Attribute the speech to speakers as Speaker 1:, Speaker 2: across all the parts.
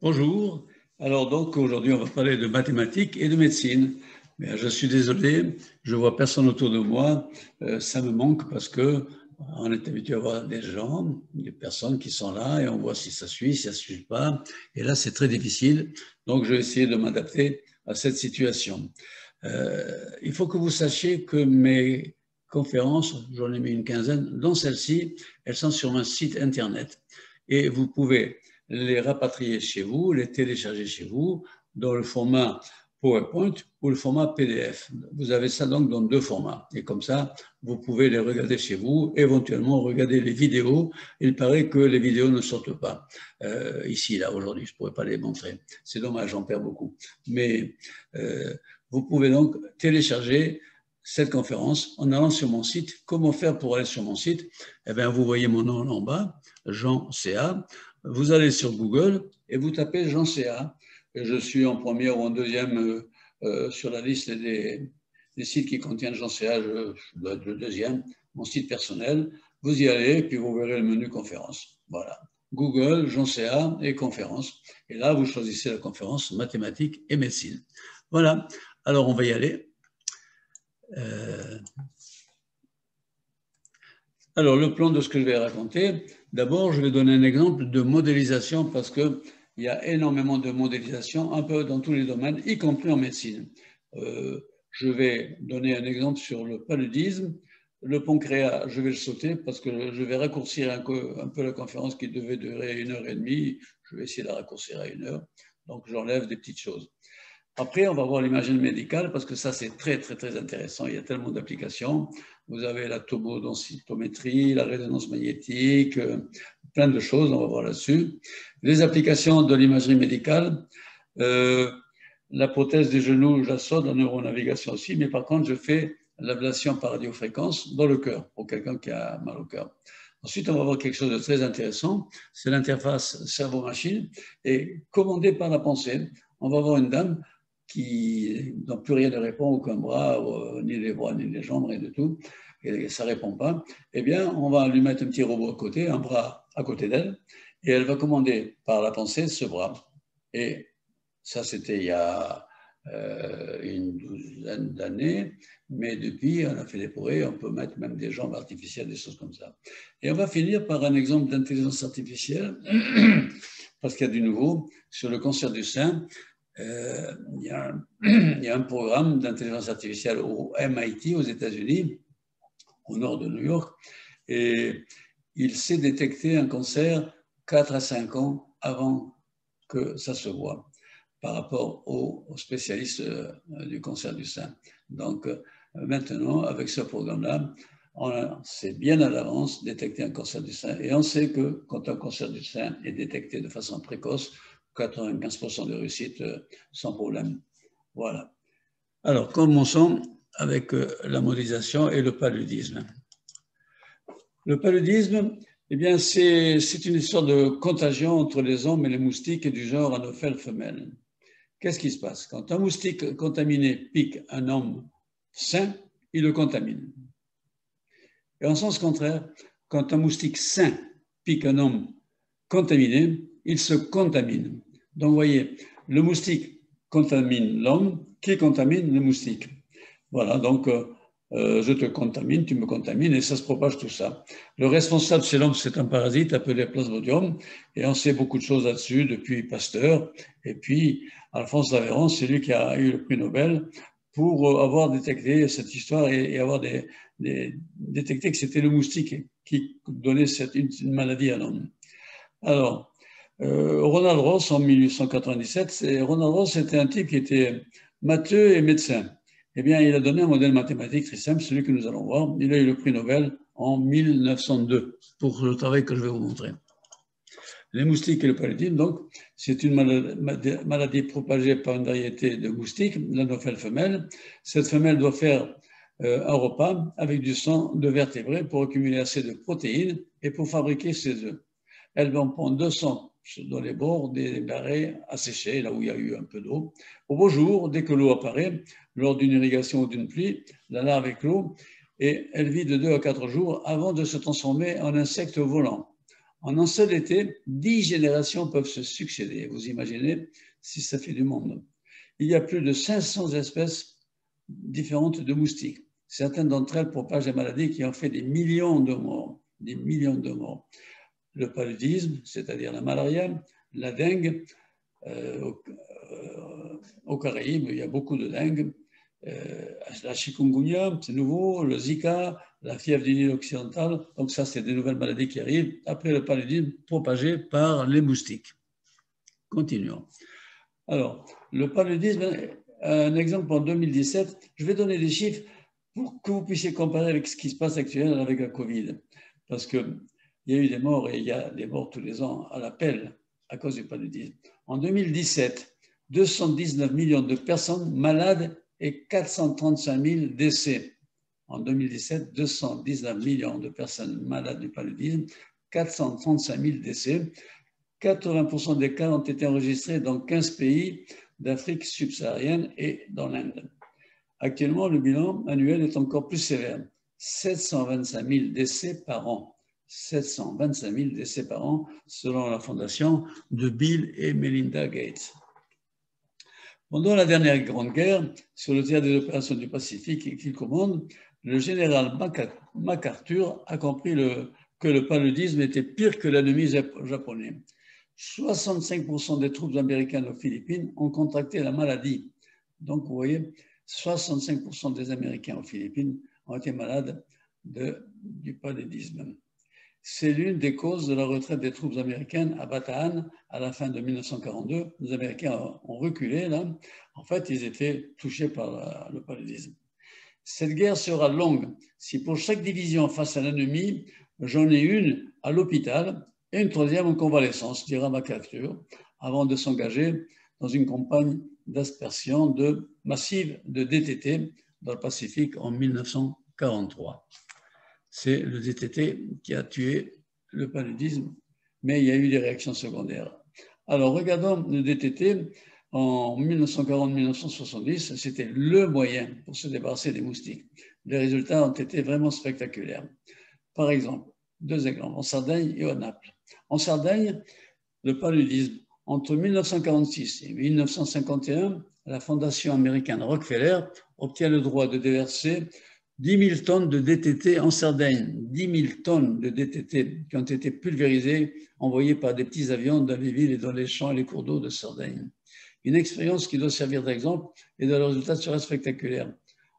Speaker 1: Bonjour. Alors donc aujourd'hui on va parler de mathématiques et de médecine. Mais je suis désolé, je vois personne autour de moi. Ça me manque parce que on est habitué à voir des gens, des personnes qui sont là et on voit si ça suit, si ça suit pas. Et là c'est très difficile. Donc je vais essayer de m'adapter à cette situation. Il faut que vous sachiez que mes conférences, j'en ai mis une quinzaine, dont celle-ci, elles sont sur un site internet et vous pouvez les rapatrier chez vous, les télécharger chez vous dans le format PowerPoint ou le format PDF. Vous avez ça donc dans deux formats. Et comme ça, vous pouvez les regarder chez vous, éventuellement regarder les vidéos. Il paraît que les vidéos ne sortent pas ici, là, aujourd'hui. Je ne pourrais pas les montrer. C'est dommage, j'en perds beaucoup. Mais vous pouvez donc télécharger cette conférence en allant sur mon site. Comment faire pour aller sur mon site? Eh bien, vous voyez mon nom en bas, Jean CA. Vous allez sur Google et vous tapez Jean CA. Et je suis en première ou en deuxième sur la liste des sites qui contiennent Jean CA. Je dois être le deuxième, mon site personnel. Vous y allez et puis vous verrez le menu conférence. Voilà. Google, Jean CA et conférence. Et là, vous choisissez la conférence mathématiques et médecine. Voilà. Alors, on va y aller. Alors, le plan de ce que je vais raconter, d'abord, je vais donner un exemple de modélisation parce qu'il y a énormément de modélisation, un peu dans tous les domaines, y compris en médecine. Je vais donner un exemple sur le paludisme. Le pancréas, je vais le sauter parce que je vais raccourcir un peu la conférence qui devait durer 1h30. Je vais essayer de la raccourcir à 1 heure. Donc, j'enlève des petites choses. Après, on va voir l'imagine médicale parce que ça, c'est très, très, très intéressant. Il y a tellement d'applications. Vous avez la tomodensitométrie, la résonance magnétique, plein de choses, on va voir là-dessus. Les applications de l'imagerie médicale, la prothèse des genoux, je la saute, la neuronavigation aussi, mais par contre, je fais l'ablation par radiofréquence dans le cœur, pour quelqu'un qui a mal au cœur. Ensuite, on va voir quelque chose de très intéressant, c'est l'interface cerveau-machine, et commandée par la pensée, on va voir une dame qui n'a plus rien ne répond, aucun bras, ni les bras, ni les jambes, rien de tout, et ça ne répond pas, eh bien, on va lui mettre un petit robot à côté, un bras à côté d'elle, et elle va commander par la pensée ce bras. Et ça, c'était il y a une douzaine d'années, mais depuis, on a fait des progrès, on peut mettre même des jambes artificielles, des choses comme ça. Et on va finir par un exemple d'intelligence artificielle, parce qu'il y a du nouveau, sur le cancer du sein. Il y a un programme d'intelligence artificielle au MIT, aux États-Unis, au nord de New York, et il sait détecter un cancer 4 à 5 ans avant que ça se voit par rapport aux spécialistes du cancer du sein. Donc maintenant, avec ce programme-là, on sait bien à l'avance détecter un cancer du sein. Et on sait que quand un cancer du sein est détecté de façon précoce, 95% de réussite sans problème. Voilà. Alors, commençons avec la modélisation et le paludisme. Le paludisme, eh bien, c'est une histoire de contagion entre les hommes et les moustiques du genre Anophèle femelle. Qu'est-ce qui se passe? Quand un moustique contaminé pique un homme sain, il le contamine. Et en sens contraire, quand un moustique sain pique un homme contaminé, il se contamine. Donc, vous voyez, le moustique contamine l'homme qui contamine le moustique. Voilà, donc je te contamine, tu me contamines, et ça se propage tout ça. Le responsable chez l'homme, c'est un parasite appelé Plasmodium, et on sait beaucoup de choses là-dessus depuis Pasteur, et puis Alphonse Laveran, c'est lui qui a eu le prix Nobel pour avoir détecté cette histoire et avoir détecté que c'était le moustique qui donnait une maladie à l'homme. Alors, Ronald Ross, en 1897, Ronald Ross, c'était un type qui était matheux et médecin. Eh bien, il a donné un modèle mathématique très simple, celui que nous allons voir. Il a eu le prix Nobel en 1902 pour le travail que je vais vous montrer. Les moustiques et le paludisme, donc, c'est une maladie propagée par une variété de moustiques, l'Anophèle femelle. Cette femelle doit faire un repas avec du sang de vertébrés pour accumuler assez de protéines et pour fabriquer ses œufs. Elle va en prendre 200 dans les bords des marais asséchés, là où il y a eu un peu d'eau. Au beau jour, dès que l'eau apparaît, lors d'une irrigation ou d'une pluie, la larve éclot et elle vit de 2 à 4 jours avant de se transformer en insecte volant. En un seul été, 10 générations peuvent se succéder. Vous imaginez si ça fait du monde. Il y a plus de 500 espèces différentes de moustiques. Certaines d'entre elles propagent des maladies qui ont fait des millions de morts. Des millions de morts. Le paludisme, c'est-à-dire la malaria, la dengue. Aux Caraïbes, il y a beaucoup de dengue. La chikungunya, c'est nouveau, le Zika, la fièvre du Nil occidental. Donc ça, c'est des nouvelles maladies qui arrivent après le paludisme propagé par les moustiques. Continuons. Alors, le paludisme, un exemple en 2017, je vais donner des chiffres pour que vous puissiez comparer avec ce qui se passe actuellement avec la Covid. Parce qu'il y a eu des morts et il y a des morts tous les ans à l'appel à cause du paludisme. En 2017, 219 millions de personnes malades et 435 000 décès. En 2017, 219 millions de personnes malades du paludisme, 435 000 décès. 80% des cas ont été enregistrés dans 15 pays d'Afrique subsaharienne et dans l'Inde. Actuellement, le bilan annuel est encore plus sévère. 725 000 décès par an. 725 000 décès par an, selon la fondation de Bill et Melinda Gates. Pendant la dernière Grande Guerre, sur le théâtre des opérations du Pacifique qu'il commande, le général MacArthur a compris que le paludisme était pire que l'ennemi japonais. 65% des troupes américaines aux Philippines ont contracté la maladie. Donc, vous voyez, 65% des Américains aux Philippines ont été malades du paludisme. C'est l'une des causes de la retraite des troupes américaines à Bataan à la fin de 1942. Les Américains ont reculé là. En fait, ils étaient touchés par le paludisme. Cette guerre sera longue. Si pour chaque division face à l'ennemi, j'en ai une à l'hôpital et une troisième en convalescence, dira MacArthur, avant de s'engager dans une campagne d'aspersion massive de DTT dans le Pacifique en 1943. C'est le DTT qui a tué le paludisme, mais il y a eu des réactions secondaires. Alors, regardons le DTT. En 1940-1970, c'était le moyen pour se débarrasser des moustiques. Les résultats ont été vraiment spectaculaires. Par exemple, deux exemples, en Sardaigne et au Naples. En Sardaigne, le paludisme, entre 1946 et 1951, la fondation américaine Rockefeller obtient le droit de déverser 10 000 tonnes de DTT en Sardaigne. 10 000 tonnes de DTT qui ont été pulvérisées, envoyées par des petits avions dans les villes et dans les champs et les cours d'eau de Sardaigne. Une expérience qui doit servir d'exemple et dont le résultat sera spectaculaire.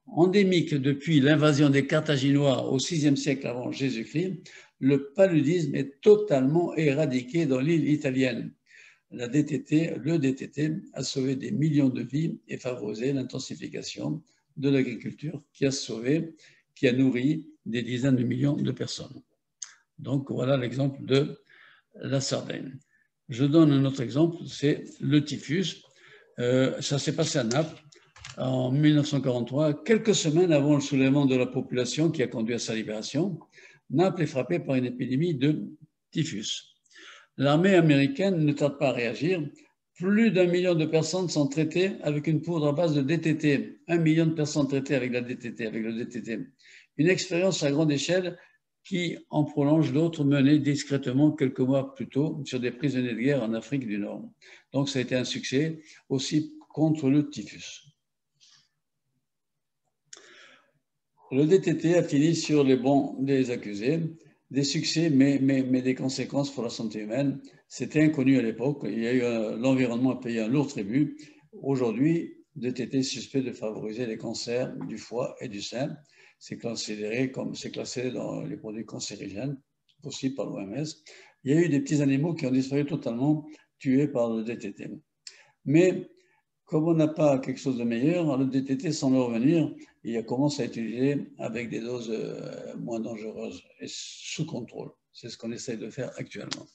Speaker 1: Endémique depuis l'invasion des Carthaginois au VIe siècle avant Jésus-Christ, le paludisme est totalement éradiqué dans l'île italienne. Le DTT a sauvé des millions de vies et favorisé l'intensification de l'agriculture qui a nourri des dizaines de millions de personnes. Donc voilà l'exemple de la Sardaigne. Je donne un autre exemple, c'est le typhus. Ça s'est passé à Naples en 1943, quelques semaines avant le soulèvement de la population qui a conduit à sa libération. Naples est frappée par une épidémie de typhus. L'armée américaine ne tarde pas à réagir. Plus d'1 million de personnes sont traitées avec une poudre à base de DTT. 1 million de personnes traitées avec le DTT. Une expérience à grande échelle qui en prolonge d'autres menées discrètement quelques mois plus tôt sur des prisonniers de guerre en Afrique du Nord. Donc ça a été un succès aussi contre le typhus. Le DTT a fini sur les bancs des accusés. Des succès, mais des conséquences pour la santé humaine. C'était inconnu à l'époque. Il y a eu l'environnement a payé un lourd tribut. Aujourd'hui, le DTT est suspect de favoriser les cancers du foie et du sein. C'est classé dans les produits cancérigènes, possibles par l'OMS. Il y a eu des petits animaux qui ont disparu totalement, tués par le DTT. Mais comme on n'a pas quelque chose de meilleur, le DTT semble revenir et il commence à être utilisé avec des doses moins dangereuses et sous contrôle. C'est ce qu'on essaie de faire actuellement.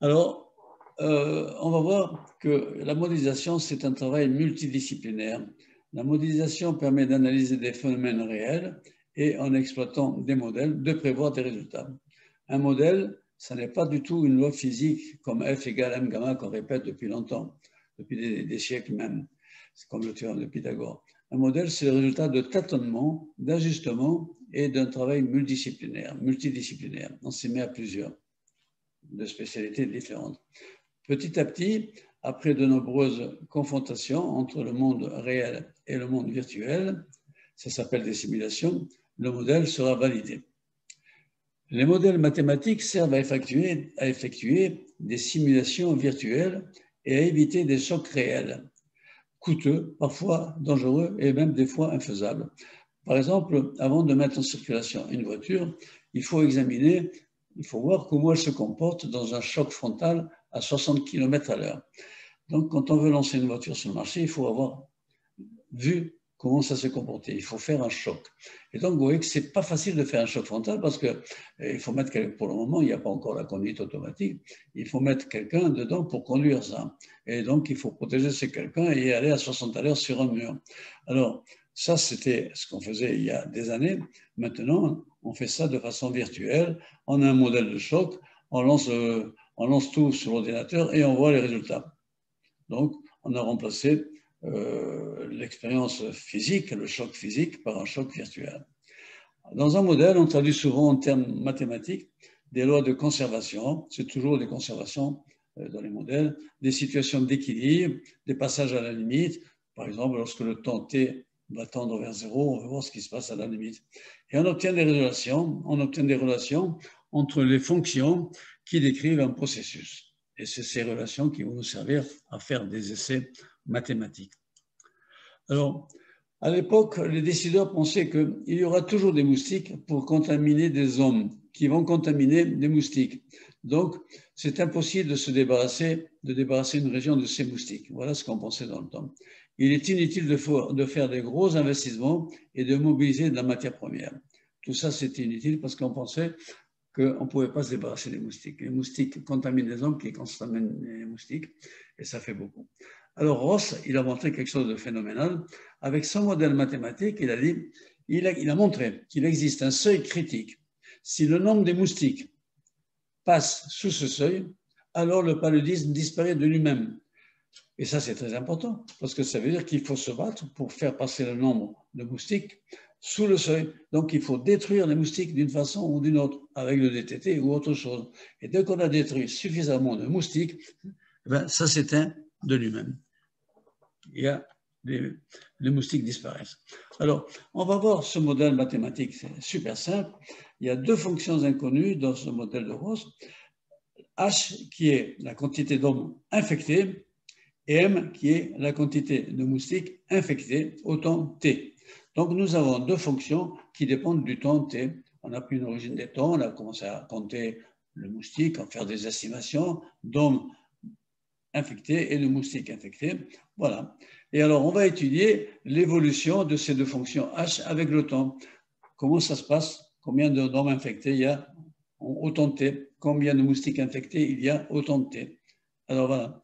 Speaker 1: Alors, on va voir que la modélisation, c'est un travail multidisciplinaire. La modélisation permet d'analyser des phénomènes réels et en exploitant des modèles, de prévoir des résultats. Un modèle, ça n'est pas du tout une loi physique comme F égale M gamma qu'on répète depuis longtemps, depuis des siècles même. C'est comme le théorème de Pythagore. Un modèle, c'est le résultat de tâtonnements, d'ajustements et d'un travail multidisciplinaire. On s'y met à plusieurs, de spécialités différentes. Petit à petit, après de nombreuses confrontations entre le monde réel et le monde virtuel, ça s'appelle des simulations, le modèle sera validé. Les modèles mathématiques servent à effectuer des simulations virtuelles et à éviter des chocs réels, coûteux, parfois dangereux et même des fois infaisables. Par exemple, avant de mettre en circulation une voiture, il faut voir comment elle se comporte dans un choc frontal à 60 km/h. Donc, quand on veut lancer une voiture sur le marché, il faut avoir vu comment ça s'est comporté. Il faut faire un choc. Et donc, vous voyez que ce n'est pas facile de faire un choc frontal parce qu'il faut mettre, pour le moment, il n'y a pas encore la conduite automatique, il faut mettre quelqu'un dedans pour conduire ça. Et donc, il faut protéger ce quelqu'un et aller à 60 à l'heure sur un mur. Alors, ça, c'était ce qu'on faisait il y a des années. Maintenant, on fait ça de façon virtuelle. On a un modèle de choc, on lance tout sur l'ordinateur et on voit les résultats. Donc, on a remplacé l'expérience physique, le choc physique, par un choc virtuel. Dans un modèle, on traduit souvent en termes mathématiques des lois de conservation, c'est toujours des conservations dans les modèles, des situations d'équilibre, des passages à la limite. Par exemple, lorsque le temps t va tendre vers 0, on va voir ce qui se passe à la limite. Et on obtient des relations entre les fonctions qui décrivent un processus. Et c'est ces relations qui vont nous servir à faire des essais mathématiques. Alors, à l'époque, les décideurs pensaient qu'il y aura toujours des moustiques pour contaminer des hommes qui vont contaminer des moustiques. Donc, c'est impossible de débarrasser une région de ces moustiques. Voilà ce qu'on pensait dans le temps. Il est inutile de faire des gros investissements et de mobiliser de la matière première. Tout ça, c'était inutile parce qu'on pensait qu'on ne pouvait pas se débarrasser des moustiques. Les moustiques contaminent les hommes qui contaminent les moustiques, et ça fait beaucoup. Alors Ross, il a montré quelque chose de phénoménal. Avec son modèle mathématique, il a montré qu'il existe un seuil critique. Si le nombre des moustiques passe sous ce seuil, alors le paludisme disparaît de lui-même. Et ça, c'est très important, parce que ça veut dire qu'il faut se battre pour faire passer le nombre de moustiques sous le seuil. Donc, il faut détruire les moustiques d'une façon ou d'une autre, avec le DTT ou autre chose. Et dès qu'on a détruit suffisamment de moustiques, ben, ça s'éteint de lui-même. Les moustiques disparaissent. Alors, on va voir ce modèle mathématique, c'est super simple. Il y a deux fonctions inconnues dans ce modèle de Ross. H, qui est la quantité d'hommes infectés, et M, qui est la quantité de moustiques infectés au temps T. Donc, nous avons deux fonctions qui dépendent du temps T. On a pris une origine des temps, on a commencé à compter le moustique, à faire des estimations d'hommes infectés et de moustiques infectés. Voilà. Et alors, on va étudier l'évolution de ces deux fonctions H avec le temps. Comment ça se passe? Combien d'hommes infectés il y a au temps T? Combien de moustiques infectés il y a au temps T? Alors, voilà.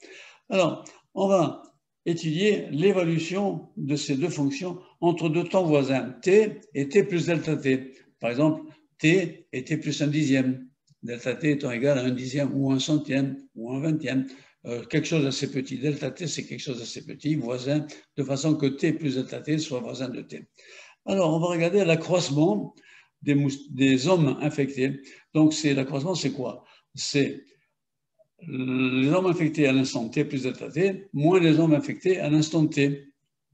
Speaker 1: Alors, on va étudier l'évolution de ces deux fonctions entre deux temps voisins, t et t plus delta t. Par exemple, t et t plus un dixième, delta t étant égal à un dixième ou un centième ou un vingtième, quelque chose d'assez petit. Delta t, c'est quelque chose d'assez petit, voisin, de façon que t plus delta t soit voisin de t. Alors, on va regarder l'accroissement des hommes infectés. Donc, l'accroissement, c'est quoi? C'est les hommes infectés à l'instant t plus delta t, moins les hommes infectés à l'instant t.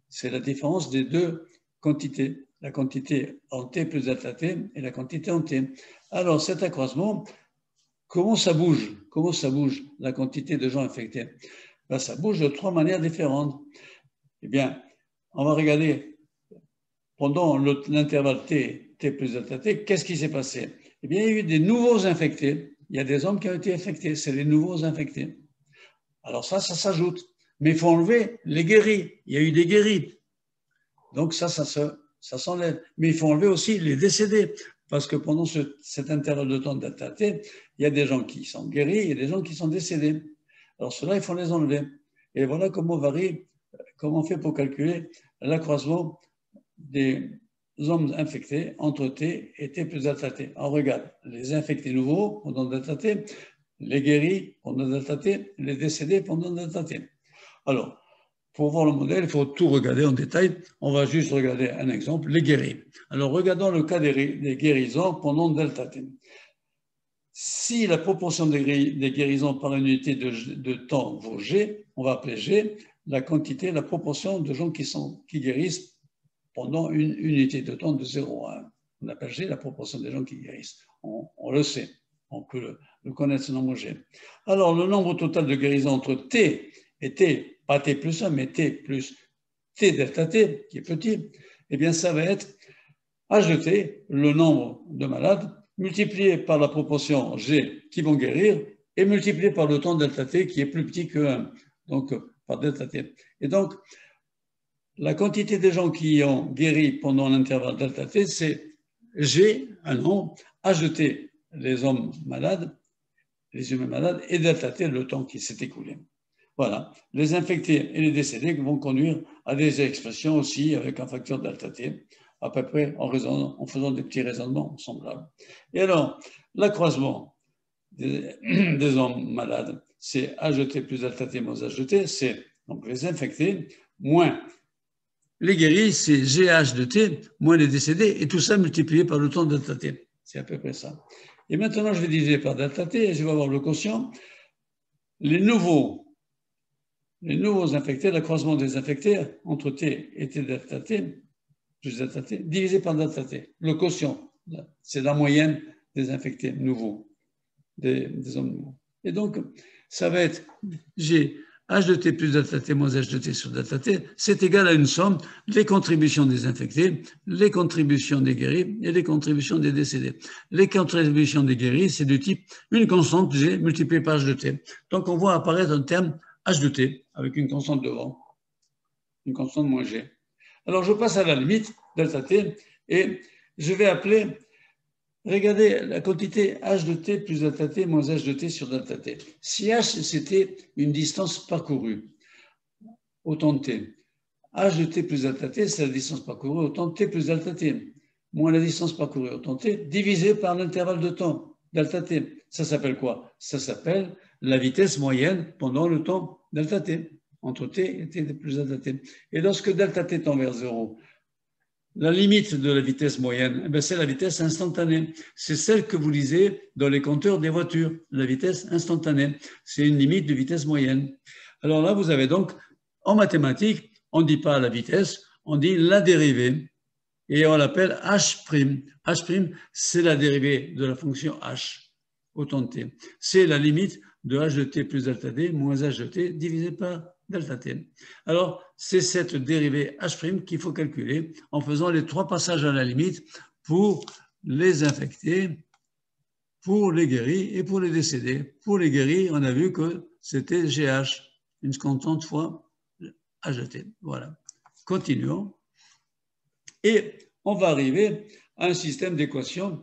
Speaker 1: C'est la différence des deux quantités, la quantité en t plus delta t et la quantité en t. Alors, cet accroissement, comment ça bouge? Comment ça bouge, la quantité de gens infectés? Ben, ça bouge de trois manières différentes. Eh bien, on va regarder pendant l'intervalle t plus delta t, qu'est-ce qui s'est passé? Eh bien, il y a eu des nouveaux infectés. Il y a des hommes qui ont été infectés, c'est les nouveaux infectés. Alors ça s'ajoute. Mais il faut enlever les guéris. Il y a eu des guéris. Donc ça s'enlève. Mais il faut enlever aussi les décédés. Parce que pendant cet intervalle de temps delta t, il y a des gens qui sont guéris, il y a des gens qui sont décédés. Alors ceux-là, il faut les enlever. Et voilà comment on fait pour calculer l'accroissement des hommes infectés entre T et T plus delta T. On regarde les infectés nouveaux pendant delta T, les guéris pendant delta T, les décédés pendant delta T. Alors, pour voir le modèle, il faut tout regarder en détail. On va juste regarder un exemple, les guéris. Alors, regardons le cas des guérisons pendant delta t. Si la proportion des guérisons par unité de temps vaut G, on va appeler G la quantité, la proportion de gens qui guérissent pendant une unité de temps de 0 à 1. On appelle G la proportion des gens qui guérissent. On le sait, on peut le connaître, ce nombre G. Alors, le nombre total de guérisons entre T et T, pas T plus 1, mais T plus T delta T, qui est petit, eh bien, ça va être H de T, le nombre de malades, multiplié par la proportion G qui vont guérir, et multiplié par le temps delta T qui est plus petit que 1, donc par delta T. Et donc, la quantité de gens qui ont guéri pendant l'intervalle delta T, c'est G, un nombre, H de T, les hommes malades, les humains malades, et delta T, le temps qui s'est écoulé. Voilà. Les infectés et les décédés vont conduire à des expressions aussi avec un facteur delta T, à peu près en faisant des petits raisonnements semblables. Et alors, l'accroissement des hommes malades, c'est H de T plus delta T moins H de T, c'est donc les infectés moins les guéris, c'est GH de T moins les décédés, et tout ça multiplié par le temps de delta T. C'est à peu près ça. Et maintenant, je vais diviser par delta T et je vais avoir le quotient. Les nouveaux infectés, l'accroissement des infectés entre T et T delta T, plus delta T, divisé par delta T. Le quotient, c'est la moyenne des infectés nouveaux, des hommes nouveaux. Et donc, ça va être G H de T plus delta T moins H de T sur delta T, c'est égal à une somme des contributions des infectés, les contributions des guéris et les contributions des décédés. Les contributions des guéris, c'est du type une constante G multipliée par H de T. Donc, on voit apparaître un terme H de T avec une constante devant, une constante moins G. Alors, je passe à la limite delta T et je vais appeler. Regardez la quantité H de T plus delta T moins H de T sur delta T. Si H, c'était une distance parcourue au temps de T, H de T plus delta T, c'est la distance parcourue au temps de T plus delta T, moins la distance parcourue au temps de T, divisé par l'intervalle de temps, delta T. Ça s'appelle quoi? Ça s'appelle la vitesse moyenne pendant le temps delta T, entre T et T plus delta T. Et lorsque delta T tend vers 0, la limite de la vitesse moyenne, c'est la vitesse instantanée. C'est celle que vous lisez dans les compteurs des voitures, la vitesse instantanée. C'est une limite de vitesse moyenne. Alors là, vous avez donc, en mathématiques, on ne dit pas la vitesse, on dit la dérivée. Et on l'appelle H'. H', c'est la dérivée de la fonction H au temps de T. C'est la limite de H de T plus delta T moins H de T divisé par delta T. Alors, c'est cette dérivée H' qu'il faut calculer en faisant les 3 passages à la limite pour les infectés, pour les guéris et pour les décédés. Pour les guéris, on a vu que c'était GH, une constante fois H de T. Voilà. Continuons. Et on va arriver à un système d'équations,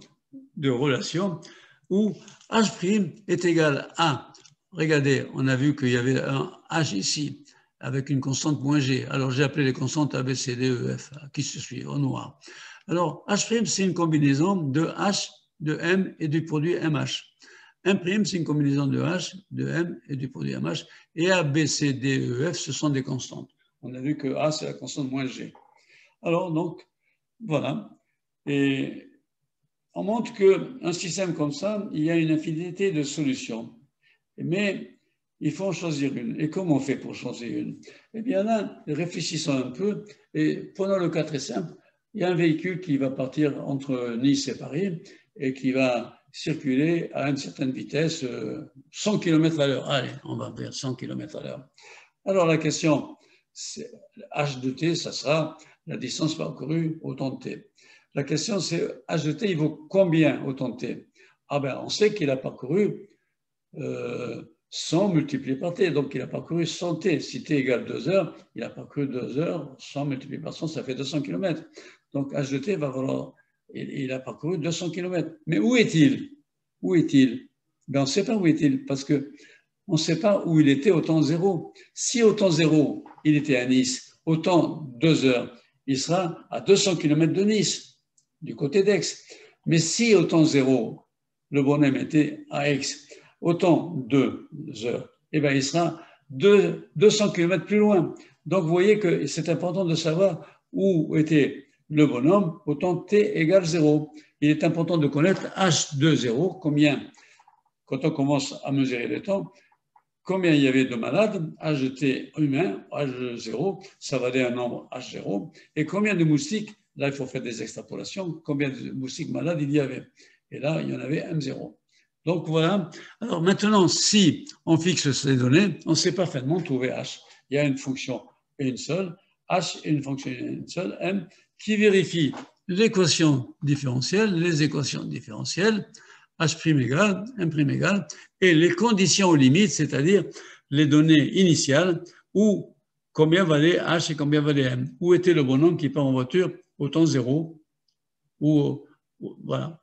Speaker 1: de relations, où H' est égal à, regardez, on a vu qu'il y avait un H ici, avec une constante moins G. Alors, j'ai appelé les constantes A, B, C, D, E, F, qui se suivent au noir. Alors, H', c'est une combinaison de H, de M et du produit MH. M', c'est une combinaison de H, de M et du produit MH. Et A, B, C, D, E, F, ce sont des constantes. On a vu que A, c'est la constante moins G. Alors, donc, voilà. Et on montre qu'un système comme ça, il y a une infinité de solutions. Mais il faut en choisir une. Et comment on fait pour choisir une? Eh bien là, réfléchissons un peu et prenons le cas très simple. Il y a un véhicule qui va partir entre Nice et Paris et qui va circuler à une certaine vitesse, 100 km à l'heure. Allez, on va vers 100 km à l'heure. Alors la question, c'est H de T, ça sera la distance parcourue au temps de T. La question, c'est H de T, il vaut combien au temps de T? Ah ben, on sait qu'il a parcouru 100 multiplié par T, donc il a parcouru 100 T. Si T égale 2 heures, il a parcouru 2 heures, 100 multiplié par 100, ça fait 200 km. Donc H de T va valoir, il a parcouru 200 km. Mais où est-il? Où est-il? Ben, on ne sait pas où est-il, parce que on ne sait pas où il était au temps 0. Si au temps 0, il était à Nice, au temps 2 heures, il sera à 200 km de Nice, du côté d'Aix. Mais si au temps 0, le bonhomme était à Aix, au temps 2 heures, eh bien, il sera 200 km plus loin. Donc, vous voyez que c'est important de savoir où était le bonhomme au temps t égale 0. Il est important de connaître h de 0, combien, quand on commence à mesurer le temps, combien il y avait de malades, h de t humain, h de 0, ça valait un nombre h0, et combien de moustiques, là il faut faire des extrapolations, combien de moustiques malades il y avait. Et là, il y en avait m0. Donc voilà. Alors maintenant, si on fixe ces données, on sait parfaitement trouver h. Il y a une fonction et une seule, h et une fonction et une seule, m, qui vérifie l'équation différentielle, les équations différentielles, h' égale, m' égale, et les conditions aux limites, c'est-à-dire les données initiales, où combien valait h et combien valait m. Où était le bonhomme qui part en voiture au temps 0, voilà.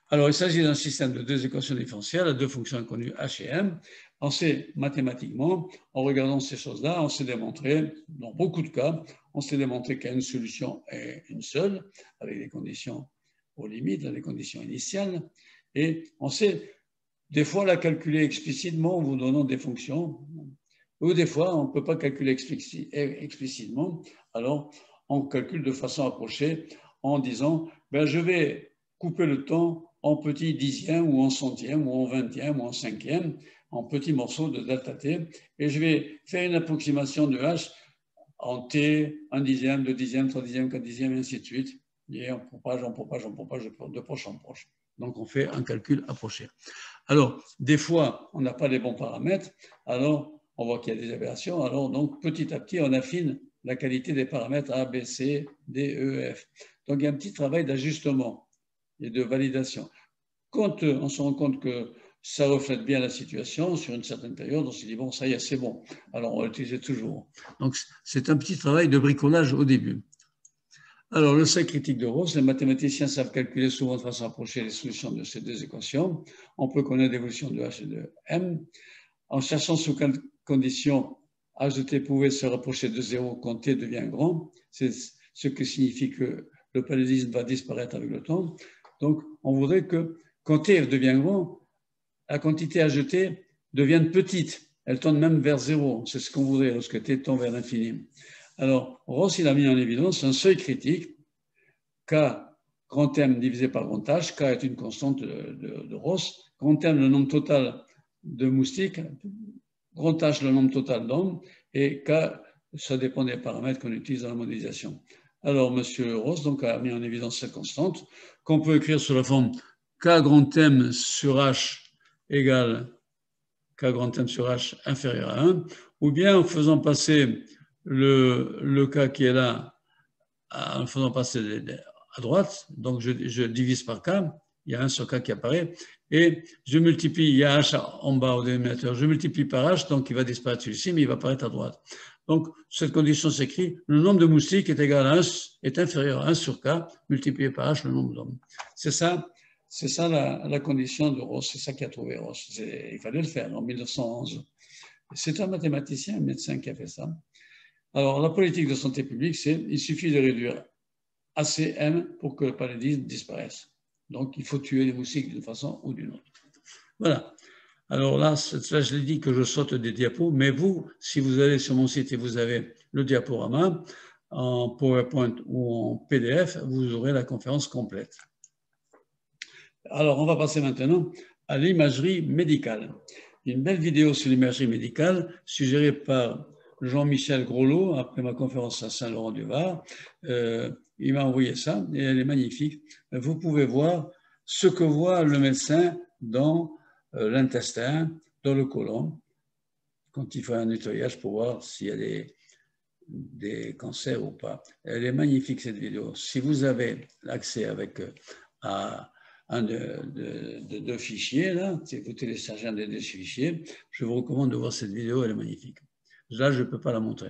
Speaker 1: Alors, il s'agit d'un système de deux équations différentielles à deux fonctions inconnues h et m. On sait mathématiquement, en regardant ces choses-là, on s'est démontré, dans beaucoup de cas, on s'est démontré qu'il y a une solution et une seule, avec des conditions aux limites, les conditions initiales, et on sait des fois la calculer explicitement en vous donnant des fonctions, ou des fois on ne peut pas calculer explicitement, alors on calcule de façon approchée en disant, ben, je vais couper le temps en petits dixièmes ou en centièmes ou en vingtièmes ou en cinquièmes, en petits morceaux de delta t, et je vais faire une approximation de h en t, un dixième, deux dixièmes, trois dixièmes, quatre dixièmes, et ainsi de suite, et on propage, de proche en proche. Donc on fait un calcul approché. Alors, des fois, on n'a pas les bons paramètres, alors on voit qu'il y a des aberrations, alors donc petit à petit, on affine la qualité des paramètres A, B, C, D, E, F. Donc il y a un petit travail d'ajustement et de validation. Quand on se rend compte que ça reflète bien la situation sur une certaine période, on se dit, bon, ça y est, c'est bon. Alors, on va l'utiliser toujours. Donc, c'est un petit travail de bricolage au début. Alors, le seuil critique de Ross, les mathématiciens savent calculer souvent de façon approchée les solutions de ces deux équations. On peut connaître l'évolution de h et de m. En cherchant sous quelles conditions h de t pouvait se rapprocher de 0 quand t devient grand, c'est ce qui signifie que le paludisme va disparaître avec le temps. Donc, on voudrait que quand t devient grand, la quantité h de t devienne petite. Elle tend même vers 0. C'est ce qu'on voudrait lorsque t tend vers l'infini. Alors, Ross, il a mis en évidence un seuil critique, K, grand M divisé par grand H. K est une constante de Ross. Grand M, le nombre total de moustiques. Grand H, le nombre total d'hommes. Et K, ça dépend des paramètres qu'on utilise dans la modélisation. Alors, M. Ross donc, a mis en évidence cette constante qu'on peut écrire sous la forme K grand M sur H égale K grand M sur H inférieur à 1, ou bien en faisant passer le K qui est là, en faisant passer à droite, donc je divise par K, il y a 1 sur K qui apparaît, et je multiplie, il y a H en bas au dénominateur, je multiplie par H, donc il va disparaître celui-ci, mais il va apparaître à droite. Donc, cette condition s'écrit, le nombre de moustiques est égal à 1, est inférieur à 1 sur K, multiplié par H, le nombre d'hommes. C'est ça la condition de Ross, c'est ça qu'a trouvé Ross. Il fallait le faire en 1911. C'est un mathématicien, un médecin qui a fait ça. Alors, la politique de santé publique, c'est il suffit de réduire ACM pour que le paludisme disparaisse. Donc, il faut tuer les moustiques d'une façon ou d'une autre. Voilà. Alors là, je l'ai dit que je saute des diapos, mais vous, si vous allez sur mon site et vous avez le diaporama en PowerPoint ou en PDF, vous aurez la conférence complète. Alors, on va passer maintenant à l'imagerie médicale. Une belle vidéo sur l'imagerie médicale suggérée par Jean-Michel Groslot après ma conférence à Saint-Laurent-du-Var. Il m'a envoyé ça et elle est magnifique. Vous pouvez voir ce que voit le médecin dans l'intestin, dans le côlon, quand il fait un nettoyage pour voir s'il y a des cancers ou pas. Elle est magnifique cette vidéo. Si vous avez accès à un de deux fichiers, là, si vous téléchargez un des deux fichiers, je vous recommande de voir cette vidéo, elle est magnifique. Là, je ne peux pas la montrer.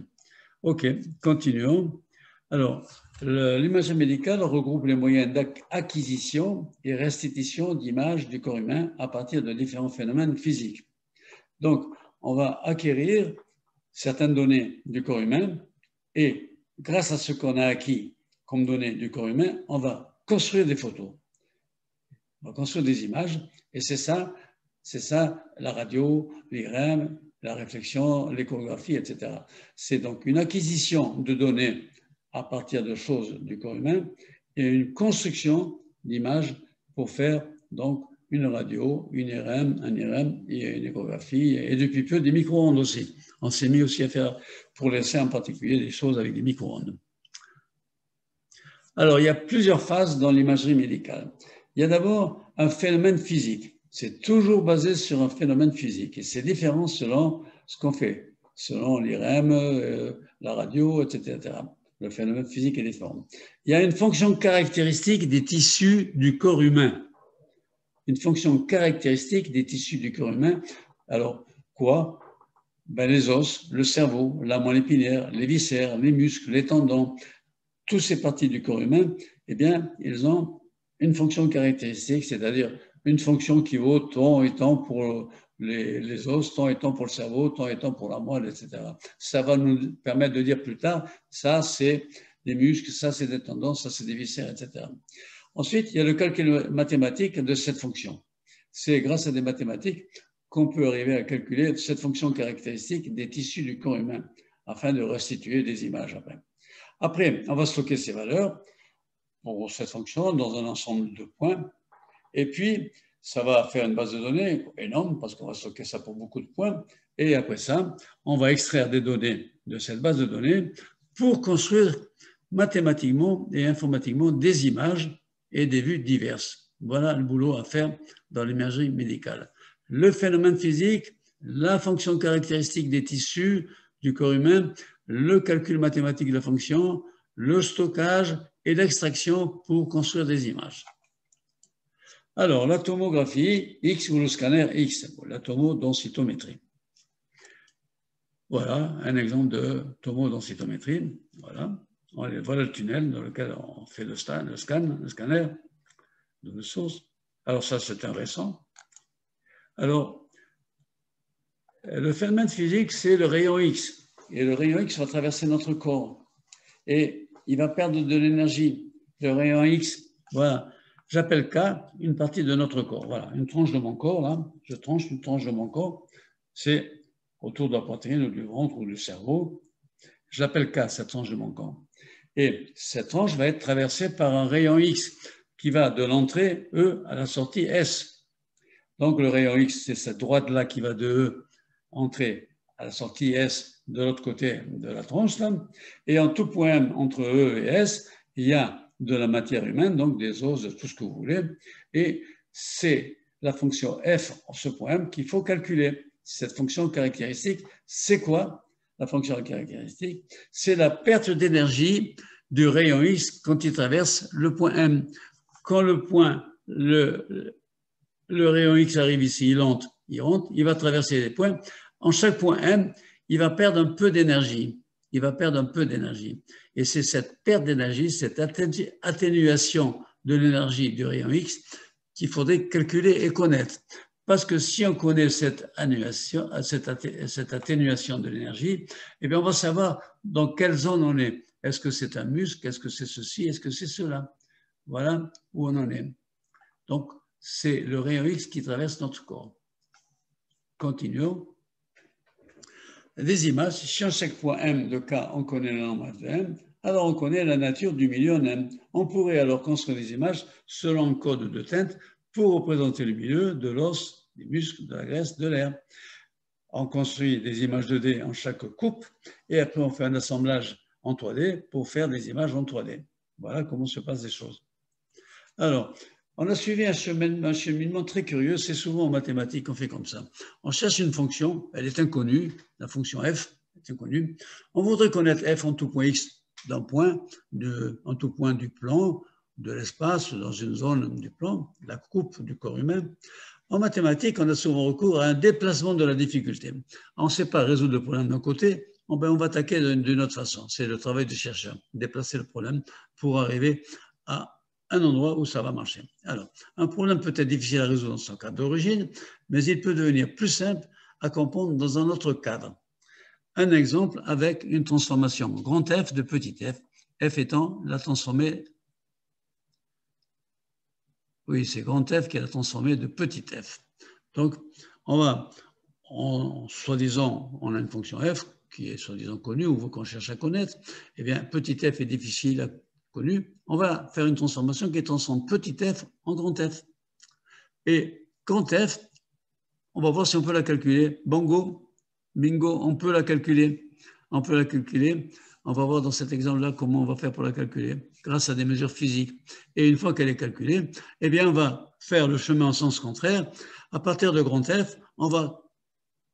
Speaker 1: OK, continuons. Alors, l'imagerie médicale regroupe les moyens d'acquisition et restitution d'images du corps humain à partir de différents phénomènes physiques. Donc, on va acquérir certaines données du corps humain et grâce à ce qu'on a acquis comme données du corps humain, on va construire des photos. On va construire des images et c'est ça la radio, l'IRM, la réflexion, l'échographie, etc. C'est donc une acquisition de données à partir de choses du corps humain et une construction d'images pour faire donc une radio, une IRM, un IRM et une échographie et depuis peu des micro-ondes aussi. On s'est mis aussi à faire pour les seins en particulier des choses avec des micro-ondes. Alors, il y a plusieurs phases dans l'imagerie médicale. Il y a d'abord un phénomène physique. C'est toujours basé sur un phénomène physique et c'est différent selon ce qu'on fait, selon l'IRM, la radio, etc. Le phénomène physique est différent. Il y a une fonction caractéristique des tissus du corps humain. Une fonction caractéristique des tissus du corps humain. Alors, quoi? Ben, les os, le cerveau, la moelle épinière, les viscères, les muscles, les tendons, toutes ces parties du corps humain, eh bien, ils ont une fonction caractéristique, c'est-à-dire une fonction qui vaut tant et tant pour les os, tant et tant pour le cerveau, tant et tant pour la moelle, etc. Ça va nous permettre de dire plus tard, ça c'est des muscles, ça c'est des tendons, ça c'est des viscères, etc. Ensuite, il y a le calcul mathématique de cette fonction. C'est grâce à des mathématiques qu'on peut arriver à calculer cette fonction caractéristique des tissus du corps humain afin de restituer des images après. Après, on va stocker ces valeurs pour cette fonction dans un ensemble de points. Et puis, ça va faire une base de données énorme parce qu'on va stocker ça pour beaucoup de points. Et après ça, on va extraire des données de cette base de données pour construire mathématiquement et informatiquement des images et des vues diverses. Voilà le boulot à faire dans l'imagerie médicale. Le phénomène physique, la fonction caractéristique des tissus du corps humain, le calcul mathématique de la fonction, le stockage et l'extraction pour construire des images. Alors, la tomographie X ou le scanner X, la tomodensitométrie. Voilà un exemple de tomodensitométrie. Voilà. Voilà le tunnel dans lequel on fait le scanner de source. Alors ça, c'est un récent. Alors, le phénomène physique, c'est le rayon X. Et le rayon X va traverser notre corps. Et il va perdre de l'énergie. Le rayon X, voilà. J'appelle K une partie de notre corps. Voilà, une tranche de mon corps, là. Je tranche une tranche de mon corps. C'est autour de la poitrine ou du ventre ou du cerveau. Je l'appelle K, cette tranche de mon corps. Et cette tranche va être traversée par un rayon X qui va de l'entrée E à la sortie S. Donc le rayon X, c'est cette droite-là qui va de E, entrée à la sortie S de l'autre côté de la tranche, là. Et en tout point M, entre E et S, il y a de la matière humaine, donc des os, de tout ce que vous voulez. Et c'est la fonction f en ce point M qu'il faut calculer. Cette fonction caractéristique, c'est quoi? La fonction caractéristique, c'est la perte d'énergie du rayon X quand il traverse le point M. Quand le rayon X arrive ici, il va traverser les points. En chaque point M, il va perdre un peu d'énergie. Il va perdre un peu d'énergie. Et c'est cette perte d'énergie, cette atténuation de l'énergie du rayon X qu'il faudrait calculer et connaître. Parce que si on connaît cette atténuation de l'énergie, eh bien on va savoir dans quelle zone on est. Est-ce que c'est un muscle? Est-ce que c'est ceci? Est-ce que c'est cela? Voilà où on en est. Donc, c'est le rayon X qui traverse notre corps. Continuons. Des images, si à chaque fois M de K, on connaît le nombre de M, alors on connaît la nature du milieu en M. On pourrait alors construire des images selon le code de teinte pour représenter le milieu de l'os, des muscles, de la graisse, de l'air. On construit des images 2D en chaque coupe et après on fait un assemblage en 3D pour faire des images en 3D. Voilà comment se passent les choses. Alors, on a suivi un cheminement très curieux, c'est souvent en mathématiques qu'on fait comme ça. On cherche une fonction, elle est inconnue, la fonction f est inconnue. On voudrait connaître f en tout point x d'un point, en tout point du plan, de l'espace, dans une zone du plan, la coupe du corps humain. En mathématiques, on a souvent recours à un déplacement de la difficulté. On ne sait pas résoudre le problème d'un côté, on va attaquer d'une autre façon. C'est le travail du chercheur, déplacer le problème pour arriver à un endroit où ça va marcher. Alors, un problème peut être difficile à résoudre dans son cadre d'origine, mais il peut devenir plus simple à comprendre dans un autre cadre. Un exemple avec une transformation grand F de petit f, f étant la transformée, oui, c'est grand F qui est la transformée de petit f. Donc, on soi-disant, on a une fonction f qui est soi-disant connue ou qu'on cherche à connaître, eh bien, petit f est difficile à connaître. On va faire une transformation qui transforme petit f en grand F. Et grand F, on va voir si on peut la calculer. Bango, bingo, on peut la calculer. On peut la calculer. On va voir dans cet exemple-là comment on va faire pour la calculer grâce à des mesures physiques. Et une fois qu'elle est calculée, eh bien, on va faire le chemin en sens contraire. À partir de grand F, on va